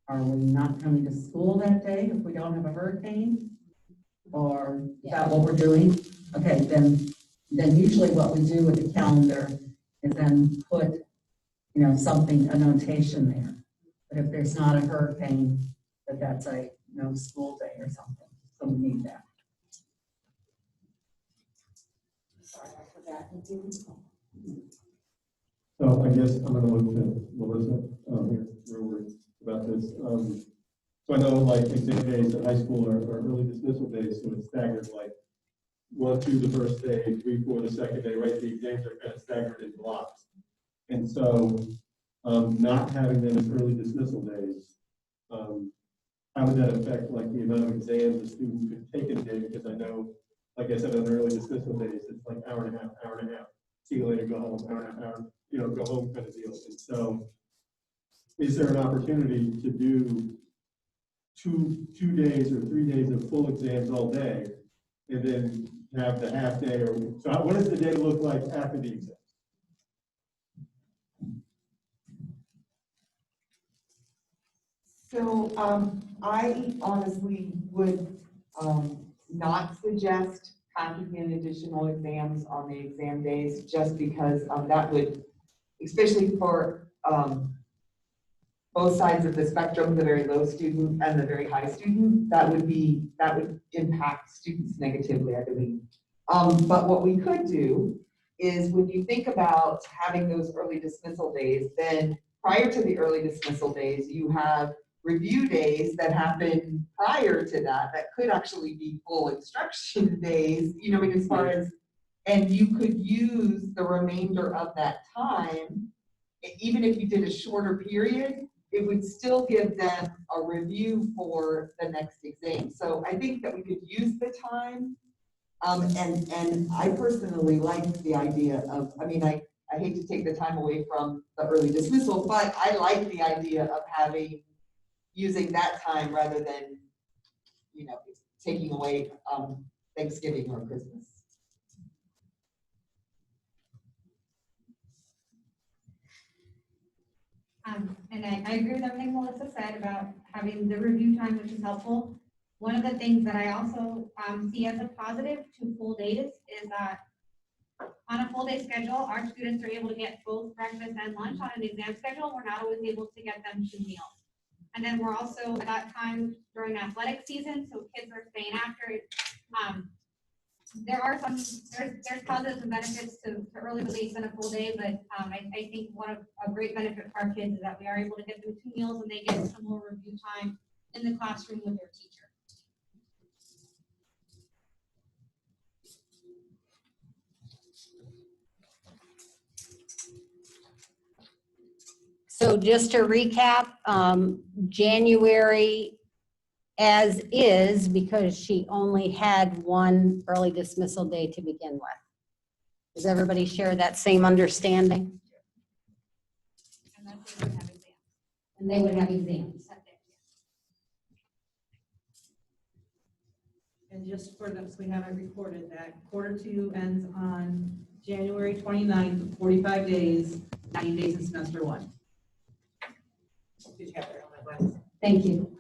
Are we not coming to school that day if we don't have a hurricane? Or is that what we're doing? Okay, then usually what we do with the calendar is then put, something, a notation there. But if there's not a hurricane, that that's a no school day or something. So we need that. Sorry, I forgot. So I guess I'm gonna look to Melissa, here, real about this. So I know like exam days at high school are early dismissal days, so it's staggered, like 1, 2 the first day, 3, 4 the second day, right? The exams are kind of staggered in blocks. And so, not having them as early dismissal days, how would that affect like the amount of exams a student could take in a day? Because I know, like I said, on early dismissal days, it's like hour and a half. See you later, go home, hour and a half, go home kind of deal. And so, is there an opportunity to do two days or 3 days of full exams all day, and then have the half day? Or so, what does the day look like after the exam? So I honestly would not suggest packing in additional exams on the exam days, just because that would, especially for both sides of the spectrum, the very low student and the very high student, that would impact students negatively, I believe. But what we could do is, when you think about having those early dismissal days, then prior to the early dismissal days, you have review days that happen prior to that could actually be full instruction days, as far as, and you could use the remainder of that time, even if you did a shorter period, it would still give them a review for the next exam. So I think that we could use the time. And I personally like the idea of, I hate to take the time away from the early dismissal, but I like the idea of using that time rather than, taking away Thanksgiving or Christmas. And I agree with everything Melissa said about having the review time, which is helpful. One of the things that I also see as a positive to full days is that on a full day schedule, our students are able to get both breakfast and lunch. On an exam schedule, we're not always able to get them 2 meals. And then we're also at that time during athletic season, so kids are staying after. There's positives and benefits to early release and a full day, but I think a great benefit for our kids is that we are able to get them 2 meals and they get some more review time in the classroom with their teacher. So just to recap, January as is, because she only had 1 early dismissal day to begin with. Does everybody share that same understanding? And they would have exams. And just for this, we have it recorded that Q2 ends on January 29th, 45 days, 9 days in semester 1. Thank you.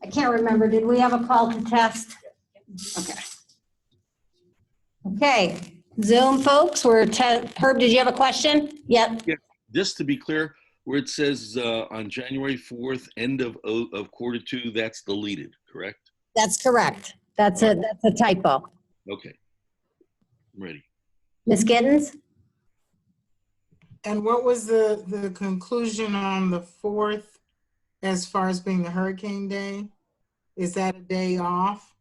I can't remember, did we have a call to test? Okay. Okay, Zoom folks, Herb, did you have a question? Yep. Yeah, just to be clear, where it says on January 4th, end of Q2, that's deleted, correct? That's correct. That's a typo. Okay, I'm ready. Ms. Giddens? And what was the conclusion on the 4th as far as being a hurricane day? Is that a day off?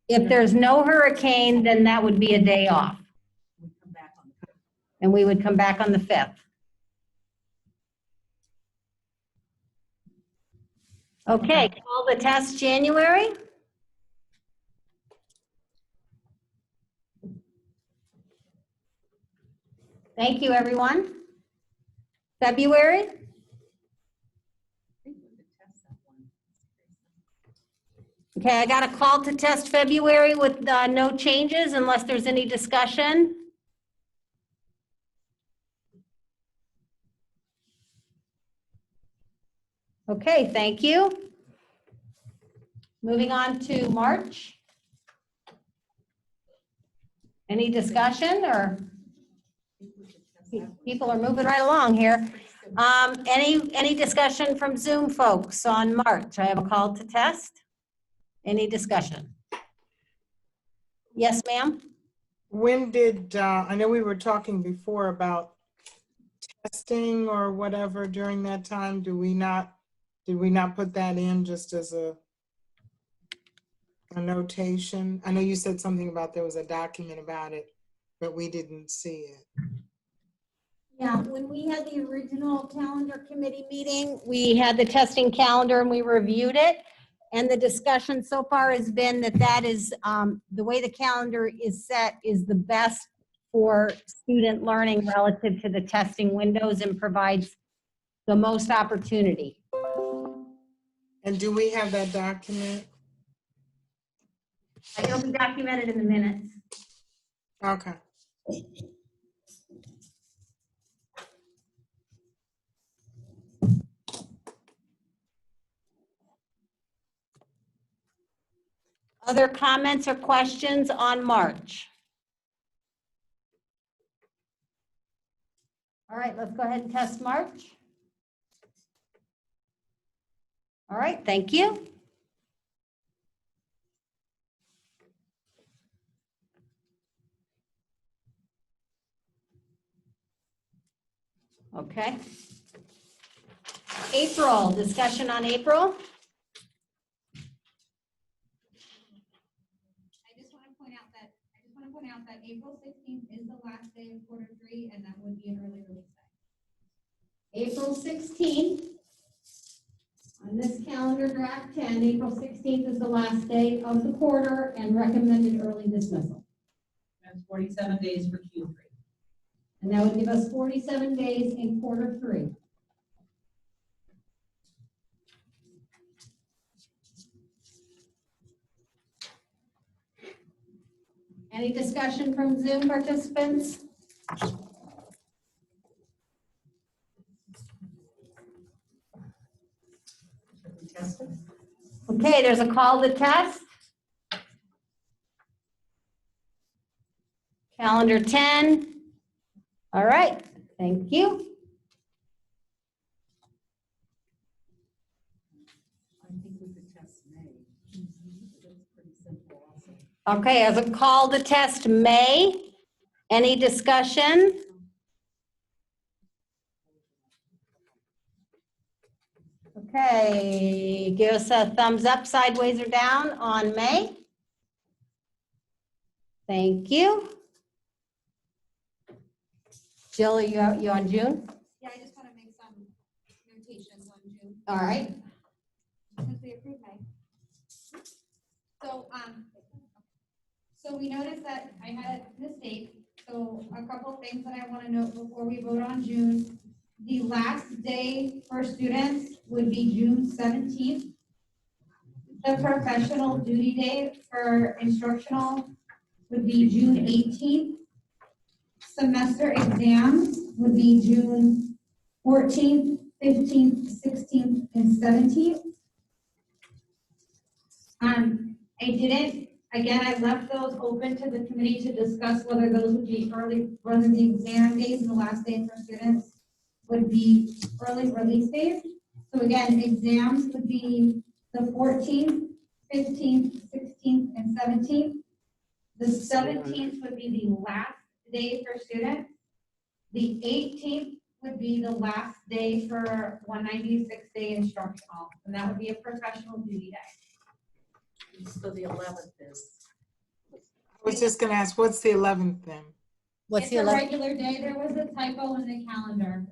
If there's no hurricane, then that would be a day off. And we would come back on the 5th. Okay, call the test January. Thank you, everyone. February? Okay, I got a call to test February with no changes unless there's any discussion. Okay, thank you. Moving on to March. Any discussion or people are moving right along here. Any discussion from Zoom folks on March? I have a call to test. Any discussion? Yes, ma'am? When did, I know we were talking before about testing or whatever during that time. Did we not put that in just as a notation? I know you said something about there was a document about it, but we didn't see it. Yeah, when we had the original calendar committee meeting, we had the testing calendar and we reviewed it. And the discussion so far has been that that is, the way the calendar is set is the best for student learning relative to the testing windows and provides the most opportunity. And do we have that document? It'll be documented in the minutes. Okay. Other comments or questions on March? All right, let's go ahead and test March. All right, thank you. Okay. April, discussion on April. I just want to point out that April 16th is the last day of quarter 3, and that would be an early release day. April 16th. On this calendar draft 10, April 16th is the last day of the quarter and recommended early dismissal. That's 47 days for Q3. And that would give us 47 days in quarter 3. Any discussion from Zoom participants? Okay, there's a call to test. Calendar 10. All right, thank you. I think we could test May. That's pretty simple also. Okay, as a call to test May, any discussion? Okay, give us a thumbs up, sideways, or down on May. Thank you. Jill, are you on June? Yeah, I just want to make some notations on June. All right. Since we approved May. So we noticed that I had a mistake. So a couple of things that I want to note before we vote on June. The last day for students would be June 17th. The professional duty day for instructional would be June 18th. Semester exams would be June 14th, 15th, 16th, and 17th. I left those open to the committee to discuss whether those would be whether the exam days and the last day for students would be early release days. So again, exams would be the 14th, 15th, 16th, and 17th. The 17th would be the last day for students. The 18th would be the last day for 196-day instructional, and that would be a professional duty day. So the 11th is. I was just gonna ask, what's the 11th then? What's It's the a 11th? regular day. There was a typo in the calendar.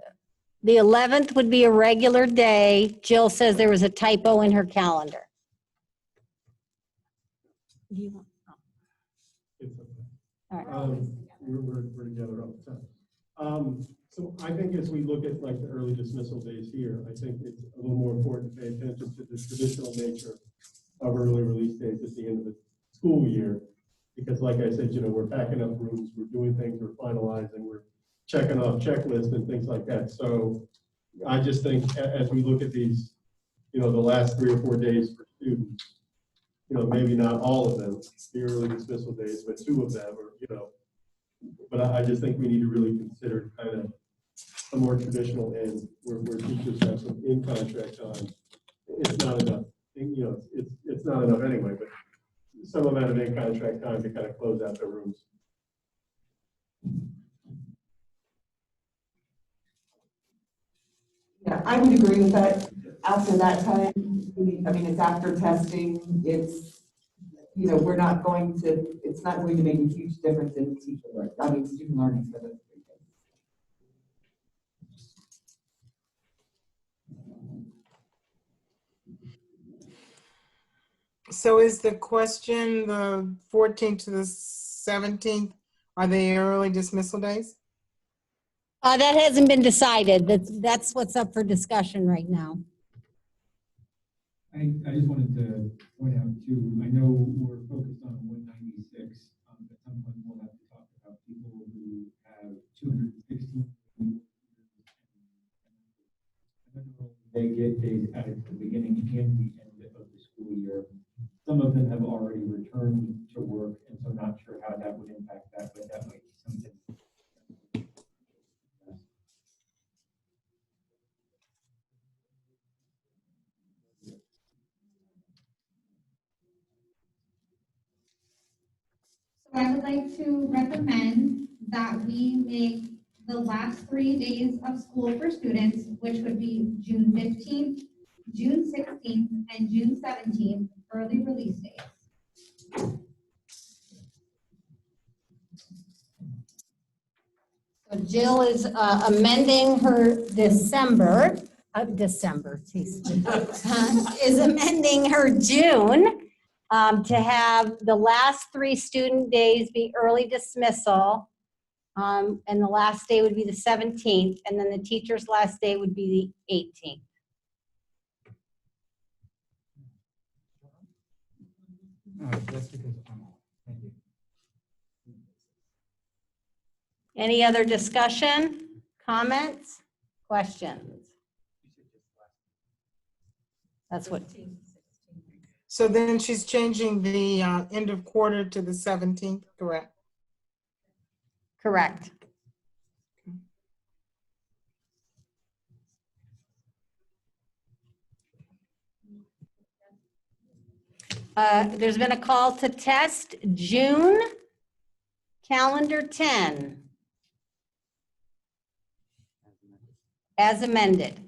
The 11th would be a regular day. Jill says there was a typo in her calendar. Do you want- It's okay. All right. We're together all the time. So I think as we look at like the early dismissal days here, I think it's a little more important to pay attention to the traditional nature of early release days at the end of the school year. Because like I said, we're packing up rooms, we're doing things, we're finalizing, we're checking off checklists and things like that. So I just think as we look at these, the last 3 or 4 days for students, maybe not all of them, the early dismissal days, but 2 of them, or, but I just think we need to really consider kind of a more traditional end where teachers have some in-contract time. It's not enough, you know, it's not enough anyway, but some amount of in-contract time to kind of close out the rooms. Yeah, I would agree with that. After that time, I mean, it's after testing, it's, you know, we're not going to, it's not going to make a huge difference in teacher learning, I mean, student learning for those 3 days. So is the question the 14th to the 17th, are they early dismissal days? That hasn't been decided. That's what's up for discussion right now. I just wanted to point out too, I know we're focused on 196. At some point we'll have to talk about people who have 216. They get days added to the beginning and the end of the school year. Some of them have already returned to work, and so I'm not sure how that would impact that, but that might be something. I would like to recommend that we make the last 3 days of school for students, which would be June 15th, June 16th, and June 17th, early release days. So Jill is amending her December, is amending her June to have the last 3 student days be early dismissal. And the last day would be the 17th, and then the teacher's last day would be the 18th. That's because I'm off. Thank you. Any other discussion, comments, questions? That's what. So then she's changing the end of quarter to the 17th, correct? Correct. There's been a call to test June, calendar 10. As amended.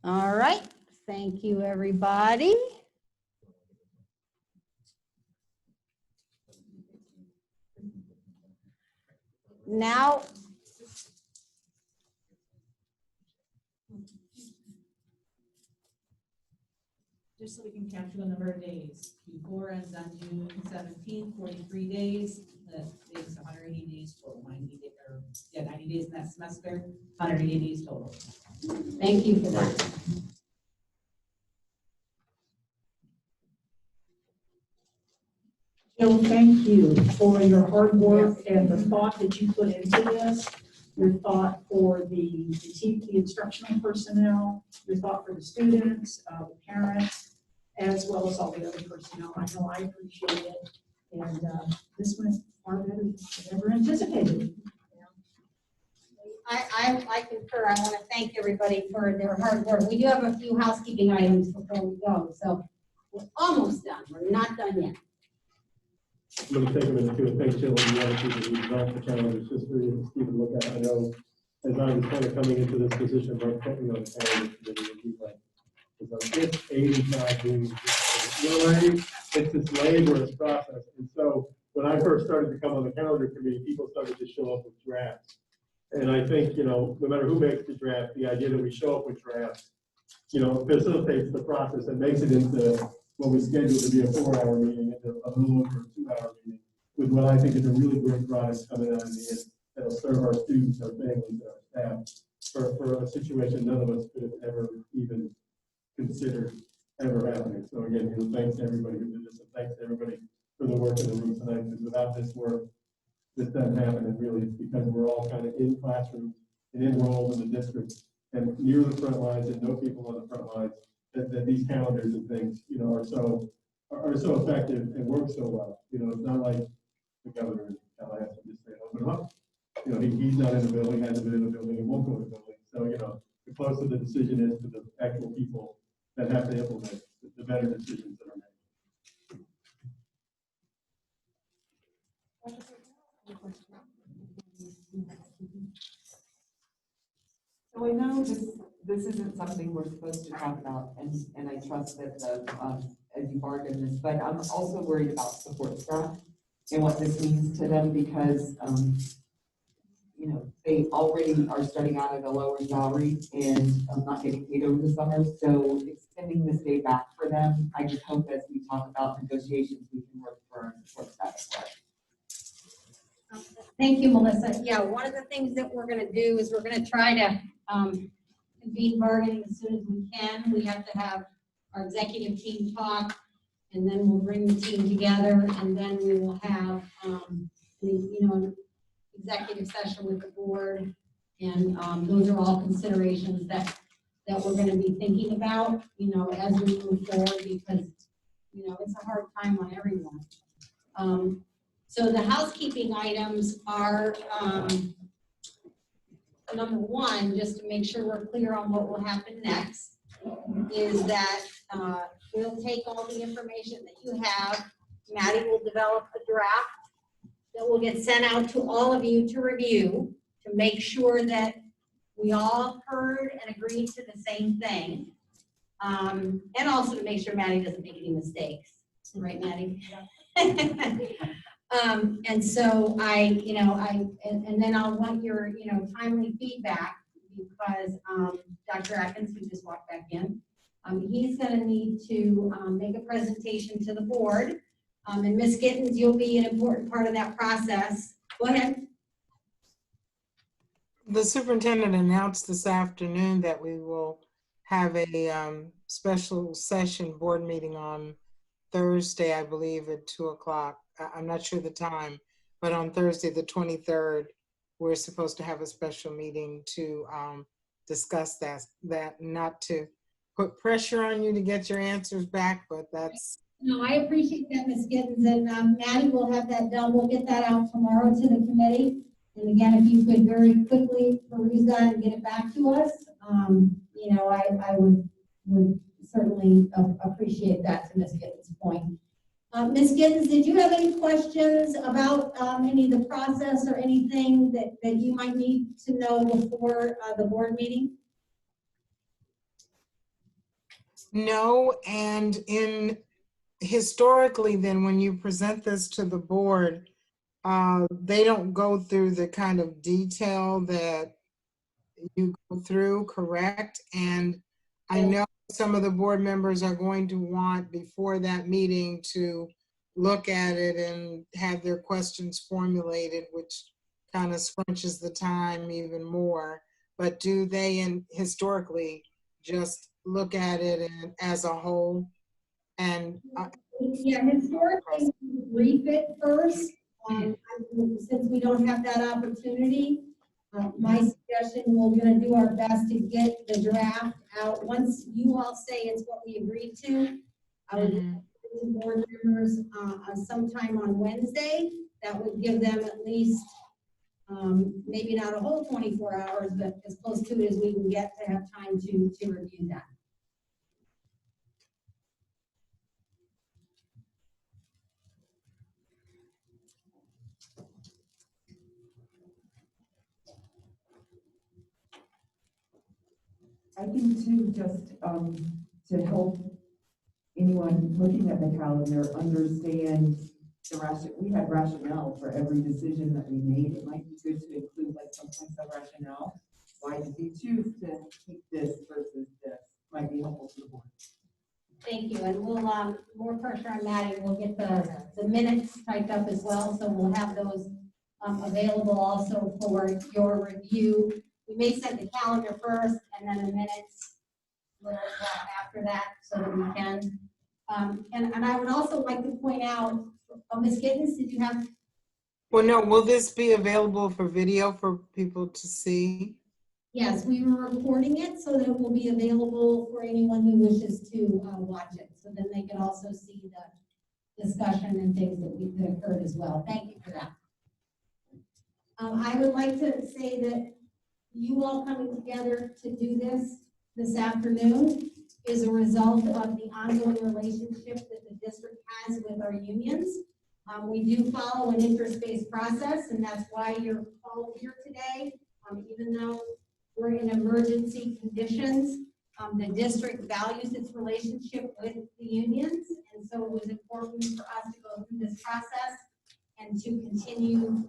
All right, thank you, everybody. Now, Just so we can capture the number of days. Q4 ends on June 17th, 43 days. That makes 180 days total, 90 days, or 90 days in that semester, 180 days total. Thank you for that. Jill, thank you for your hard work and the thought that you put into this, your thought for the instructional personnel, your thought for the students, the parents, as well as all the other personnel. I know I appreciate it. And this went far better than I ever anticipated. I concur. I want to thank everybody for their hard work. We do have a few housekeeping items before we go, so we're almost done. We're not done yet. I'm going to take a minute to thank Jill and the other people who developed the calendar's history and Stephen look at. I know as I was kind of coming into this position, Mark put me on the calendar committee and he's like, it's 85 days. You know what I mean? It's this laborious process. And so when I first started to come on the calendar committee, people started to show up with drafts. And I think, you know, no matter who makes the draft, the idea that we show up with drafts, you know, facilitates the process and makes it into what we scheduled to be a 4-hour meeting into a little over a 2-hour meeting with what I think is a really great product coming out of the end that'll serve our students, our families, and our staff for a situation none of us could have ever even considered ever happening. So again, thanks to everybody who did this, and thanks to everybody for the work in the room tonight, because without this work, this doesn't happen. And really, it's because we're all kind of in classrooms and enrolled in the district and near the front lines and know people on the front lines that these calendars and things, you know, are so effective and work so well. You know, it's not like the governor in Tallahassee just saying, oh, put them up. You know, he's not in the building, hasn't been in the building, and won't go in the building. So, you know, the closer the decision is to the actual people that have to implement, the better decisions that are made. So I know this isn't something we're supposed to talk about, and I trust that as you bargain this, but I'm also worried about support staff and what this means to them because, you know, they already are starting out at a lower salary and not getting paid over the summer. So extending this day back for them, I just hope as we talk about negotiations, we can work for our support staff as well. Thank you, Melissa. Yeah, one of the things that we're gonna do is we're gonna try to convene bargaining as soon as we can. We have to have our executive team talk, and then we'll bring the team together, and then we will have, an executive session with the board. And those are all considerations that we're gonna be thinking about, as we move forward, because, it's a hard time on everyone. So the housekeeping items are, number one, just to make sure we're clear on what will happen next, is that we'll take all the information that you have. Maddie will develop a draft that will get sent out to all of you to review, to make sure that we all heard and agreed to the same thing. And also to make sure Maddie doesn't make any mistakes. Right, Maddie? And so and then I'll want your, timely feedback because Dr. Atkins, who just walked back in, he's going to need to make a presentation to the board. And Ms. Gittens, you'll be an important part of that process. Go ahead. The superintendent announced this afternoon that we will have a special session board meeting on Thursday, I believe, at 2:00. I'm not sure the time, but on Thursday, the 23rd, we're supposed to have a special meeting to discuss that, not to put pressure on you to get your answers back, but that's. No, I appreciate that, Ms. Gittens, and Maddie will have that done. We'll get that out tomorrow to the committee. And again, if you could very quickly peruse that and get it back to us, I would certainly appreciate that, to Ms. Gittens' point. Ms. Gittens, did you have any questions about any of the process or anything that you might need to know before the board meeting? No, and historically then when you present this to the board, they don't go through the kind of detail that you go through, correct? And I know some of the board members are going to want before that meeting to look at it and have their questions formulated, which kind of scrunches the time even more. But do they historically just look at it as a whole? And yeah, historically, we brief it first. Since we don't have that opportunity, my suggestion, we're going to do our best to get the draft out. Once you all say it's what we agreed to, I would give the board members sometime on Wednesday. That would give them at least, maybe not a whole 24 hours, but as close to it as we can get to have time to review that. I think too, just to help anyone looking at the calendar understand we had rationale for every decision that we made. It might be good to include like some points of rationale. Why did we choose to keep this versus this? Might be helpful to the board. Thank you, and we'll, more pressure on Maddie, we'll get the minutes typed up as well, so we'll have those available also for your review. We may set the calendar first and then the minutes a little after that so that we can. And I would also like to point out, Ms. Gittens, did you have? Well, no, will this be available for video for people to see? Yes, we were recording it so that it will be available for anyone who wishes to watch it. So then they can also see the discussion and things that occurred as well. Thank you for that. I would like to say that you all coming together to do this afternoon is a result of the ongoing relationship that the district has with our unions. We do follow an interest-based process, and that's why you're all here today. Even though we're in emergency conditions, the district values its relationship with the unions, and so it was important for us to go through this process and to continue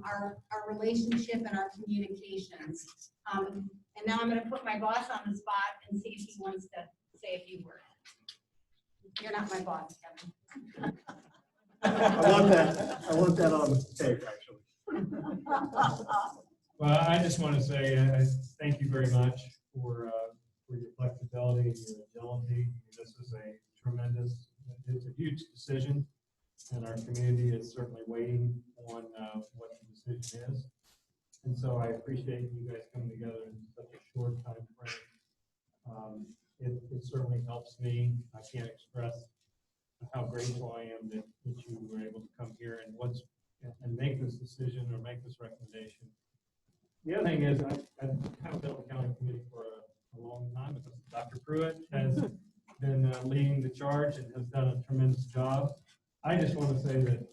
our relationship and our communications. And now I'm going to put my boss on the spot and see if he wants to say a few words. You're not my boss, Kevin. I want that on tape, actually. Well, I just want to say thank you very much for your flexibility and your agility. This is a tremendous, it's a huge decision, and our community is certainly waiting on what the decision is. And so I appreciate you guys coming together in such a short time frame. It certainly helps me. I can't express how grateful I am that you were able to come here and make this decision or make this recommendation. The other thing is, I've been on the county committee for a long time, because Dr. Pruitt has been leading the charge and has done a tremendous job. I just want to say that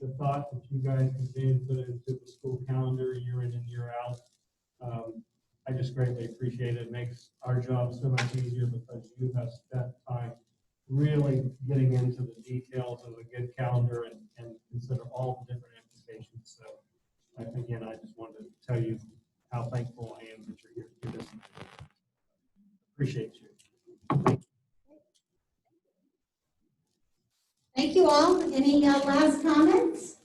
the thought that you guys continue to put into the school calendar year in and year out, I just greatly appreciate it. It makes our job so much easier because you have spent time really getting into the details of a good calendar and consider all the different implications. So again, I just wanted to tell you how thankful I am that you're here to do this. Appreciate you. Thank you all. Any last comments?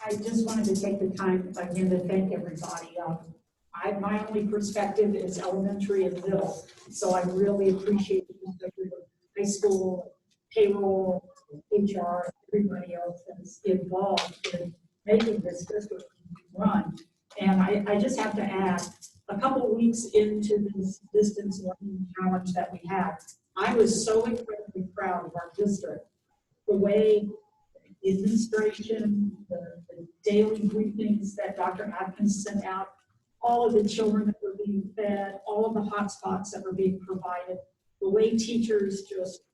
I just wanted to take the time again to thank everybody. My only perspective is elementary and middle, so I really appreciate the high school, payroll, HR, everybody else that's involved in making this district run. And I just have to add, a couple of weeks into this distance learning challenge that we had, I was so incredibly proud of our district. The way the administration, the daily briefings that Dr. Atkins sent out, all of the children that were being fed, all of the hot spots that were being provided, the way teachers just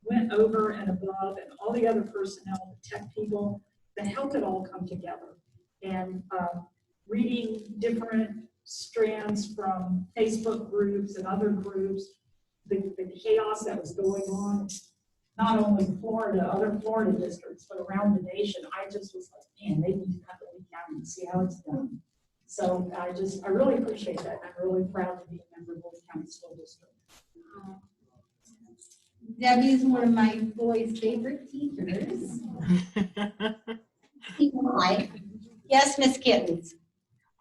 went over and above, and all the other personnel, the tech people, that helped it all come together. And reading different strands from Facebook groups and other groups, the chaos that was going on, not only in Florida, other Florida districts, but around the nation, I just was like, man, they need to cut the leak out and see how it's done. So I really appreciate that. I'm really proud to be a member of Boulder County School District. Debbie is one of my boys' favorite teachers. Yes, Miss Kittens.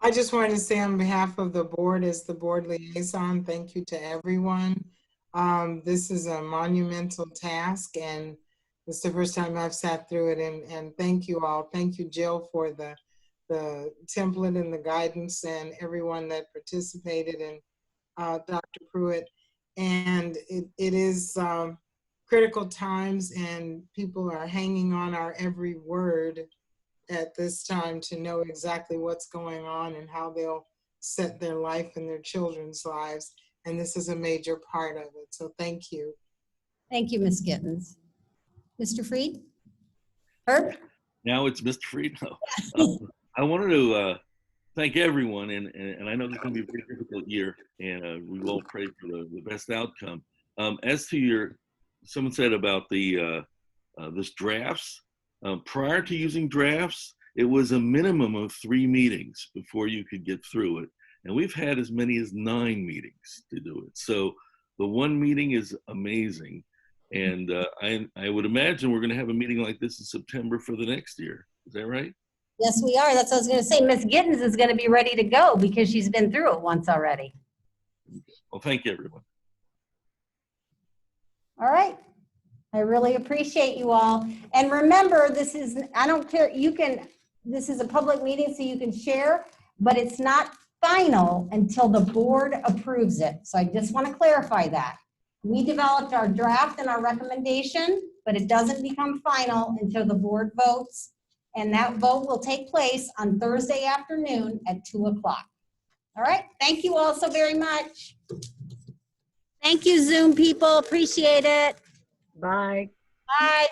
I just wanted to say on behalf of the board, as the board liaison, thank you to everyone. This is a monumental task, and it's the first time I've sat through it, and thank you all. Thank you, Jill, for the template and the guidance, and everyone that participated, and Dr. Pruitt. And it is critical times, and people are hanging on our every word at this time to know exactly what's going on and how they'll set their life and their children's lives. And this is a major part of it. So thank you. Thank you, Ms. Gittens. Mr. Freed? Herb? Now it's Mr. Freed. No. I wanted to thank everyone, and I know this is going to be a very difficult year, and we all pray for the best outcome. As to someone said about this drafts, prior to using drafts, it was a minimum of 3 meetings before you could get through it. And we've had as many as 9 meetings to do it. So the 1 meeting is amazing. And I would imagine we're going to have a meeting like this in September for the next year. Is that right? Yes, we are. That's what I was going to say. Ms. Gittens is going to be ready to go because she's been through it once already. Well, thank you, everyone. All right. I really appreciate you all. And remember, this is, I don't care, this is a public meeting so you can share, but it's not final until the board approves it. So I just want to clarify that. We developed our draft and our recommendation, but it doesn't become final until the board votes. And that vote will take place on Thursday afternoon at 2 o'clock. All right, thank you all so very much. Thank you, Zoom people, appreciate it. Bye. Bye.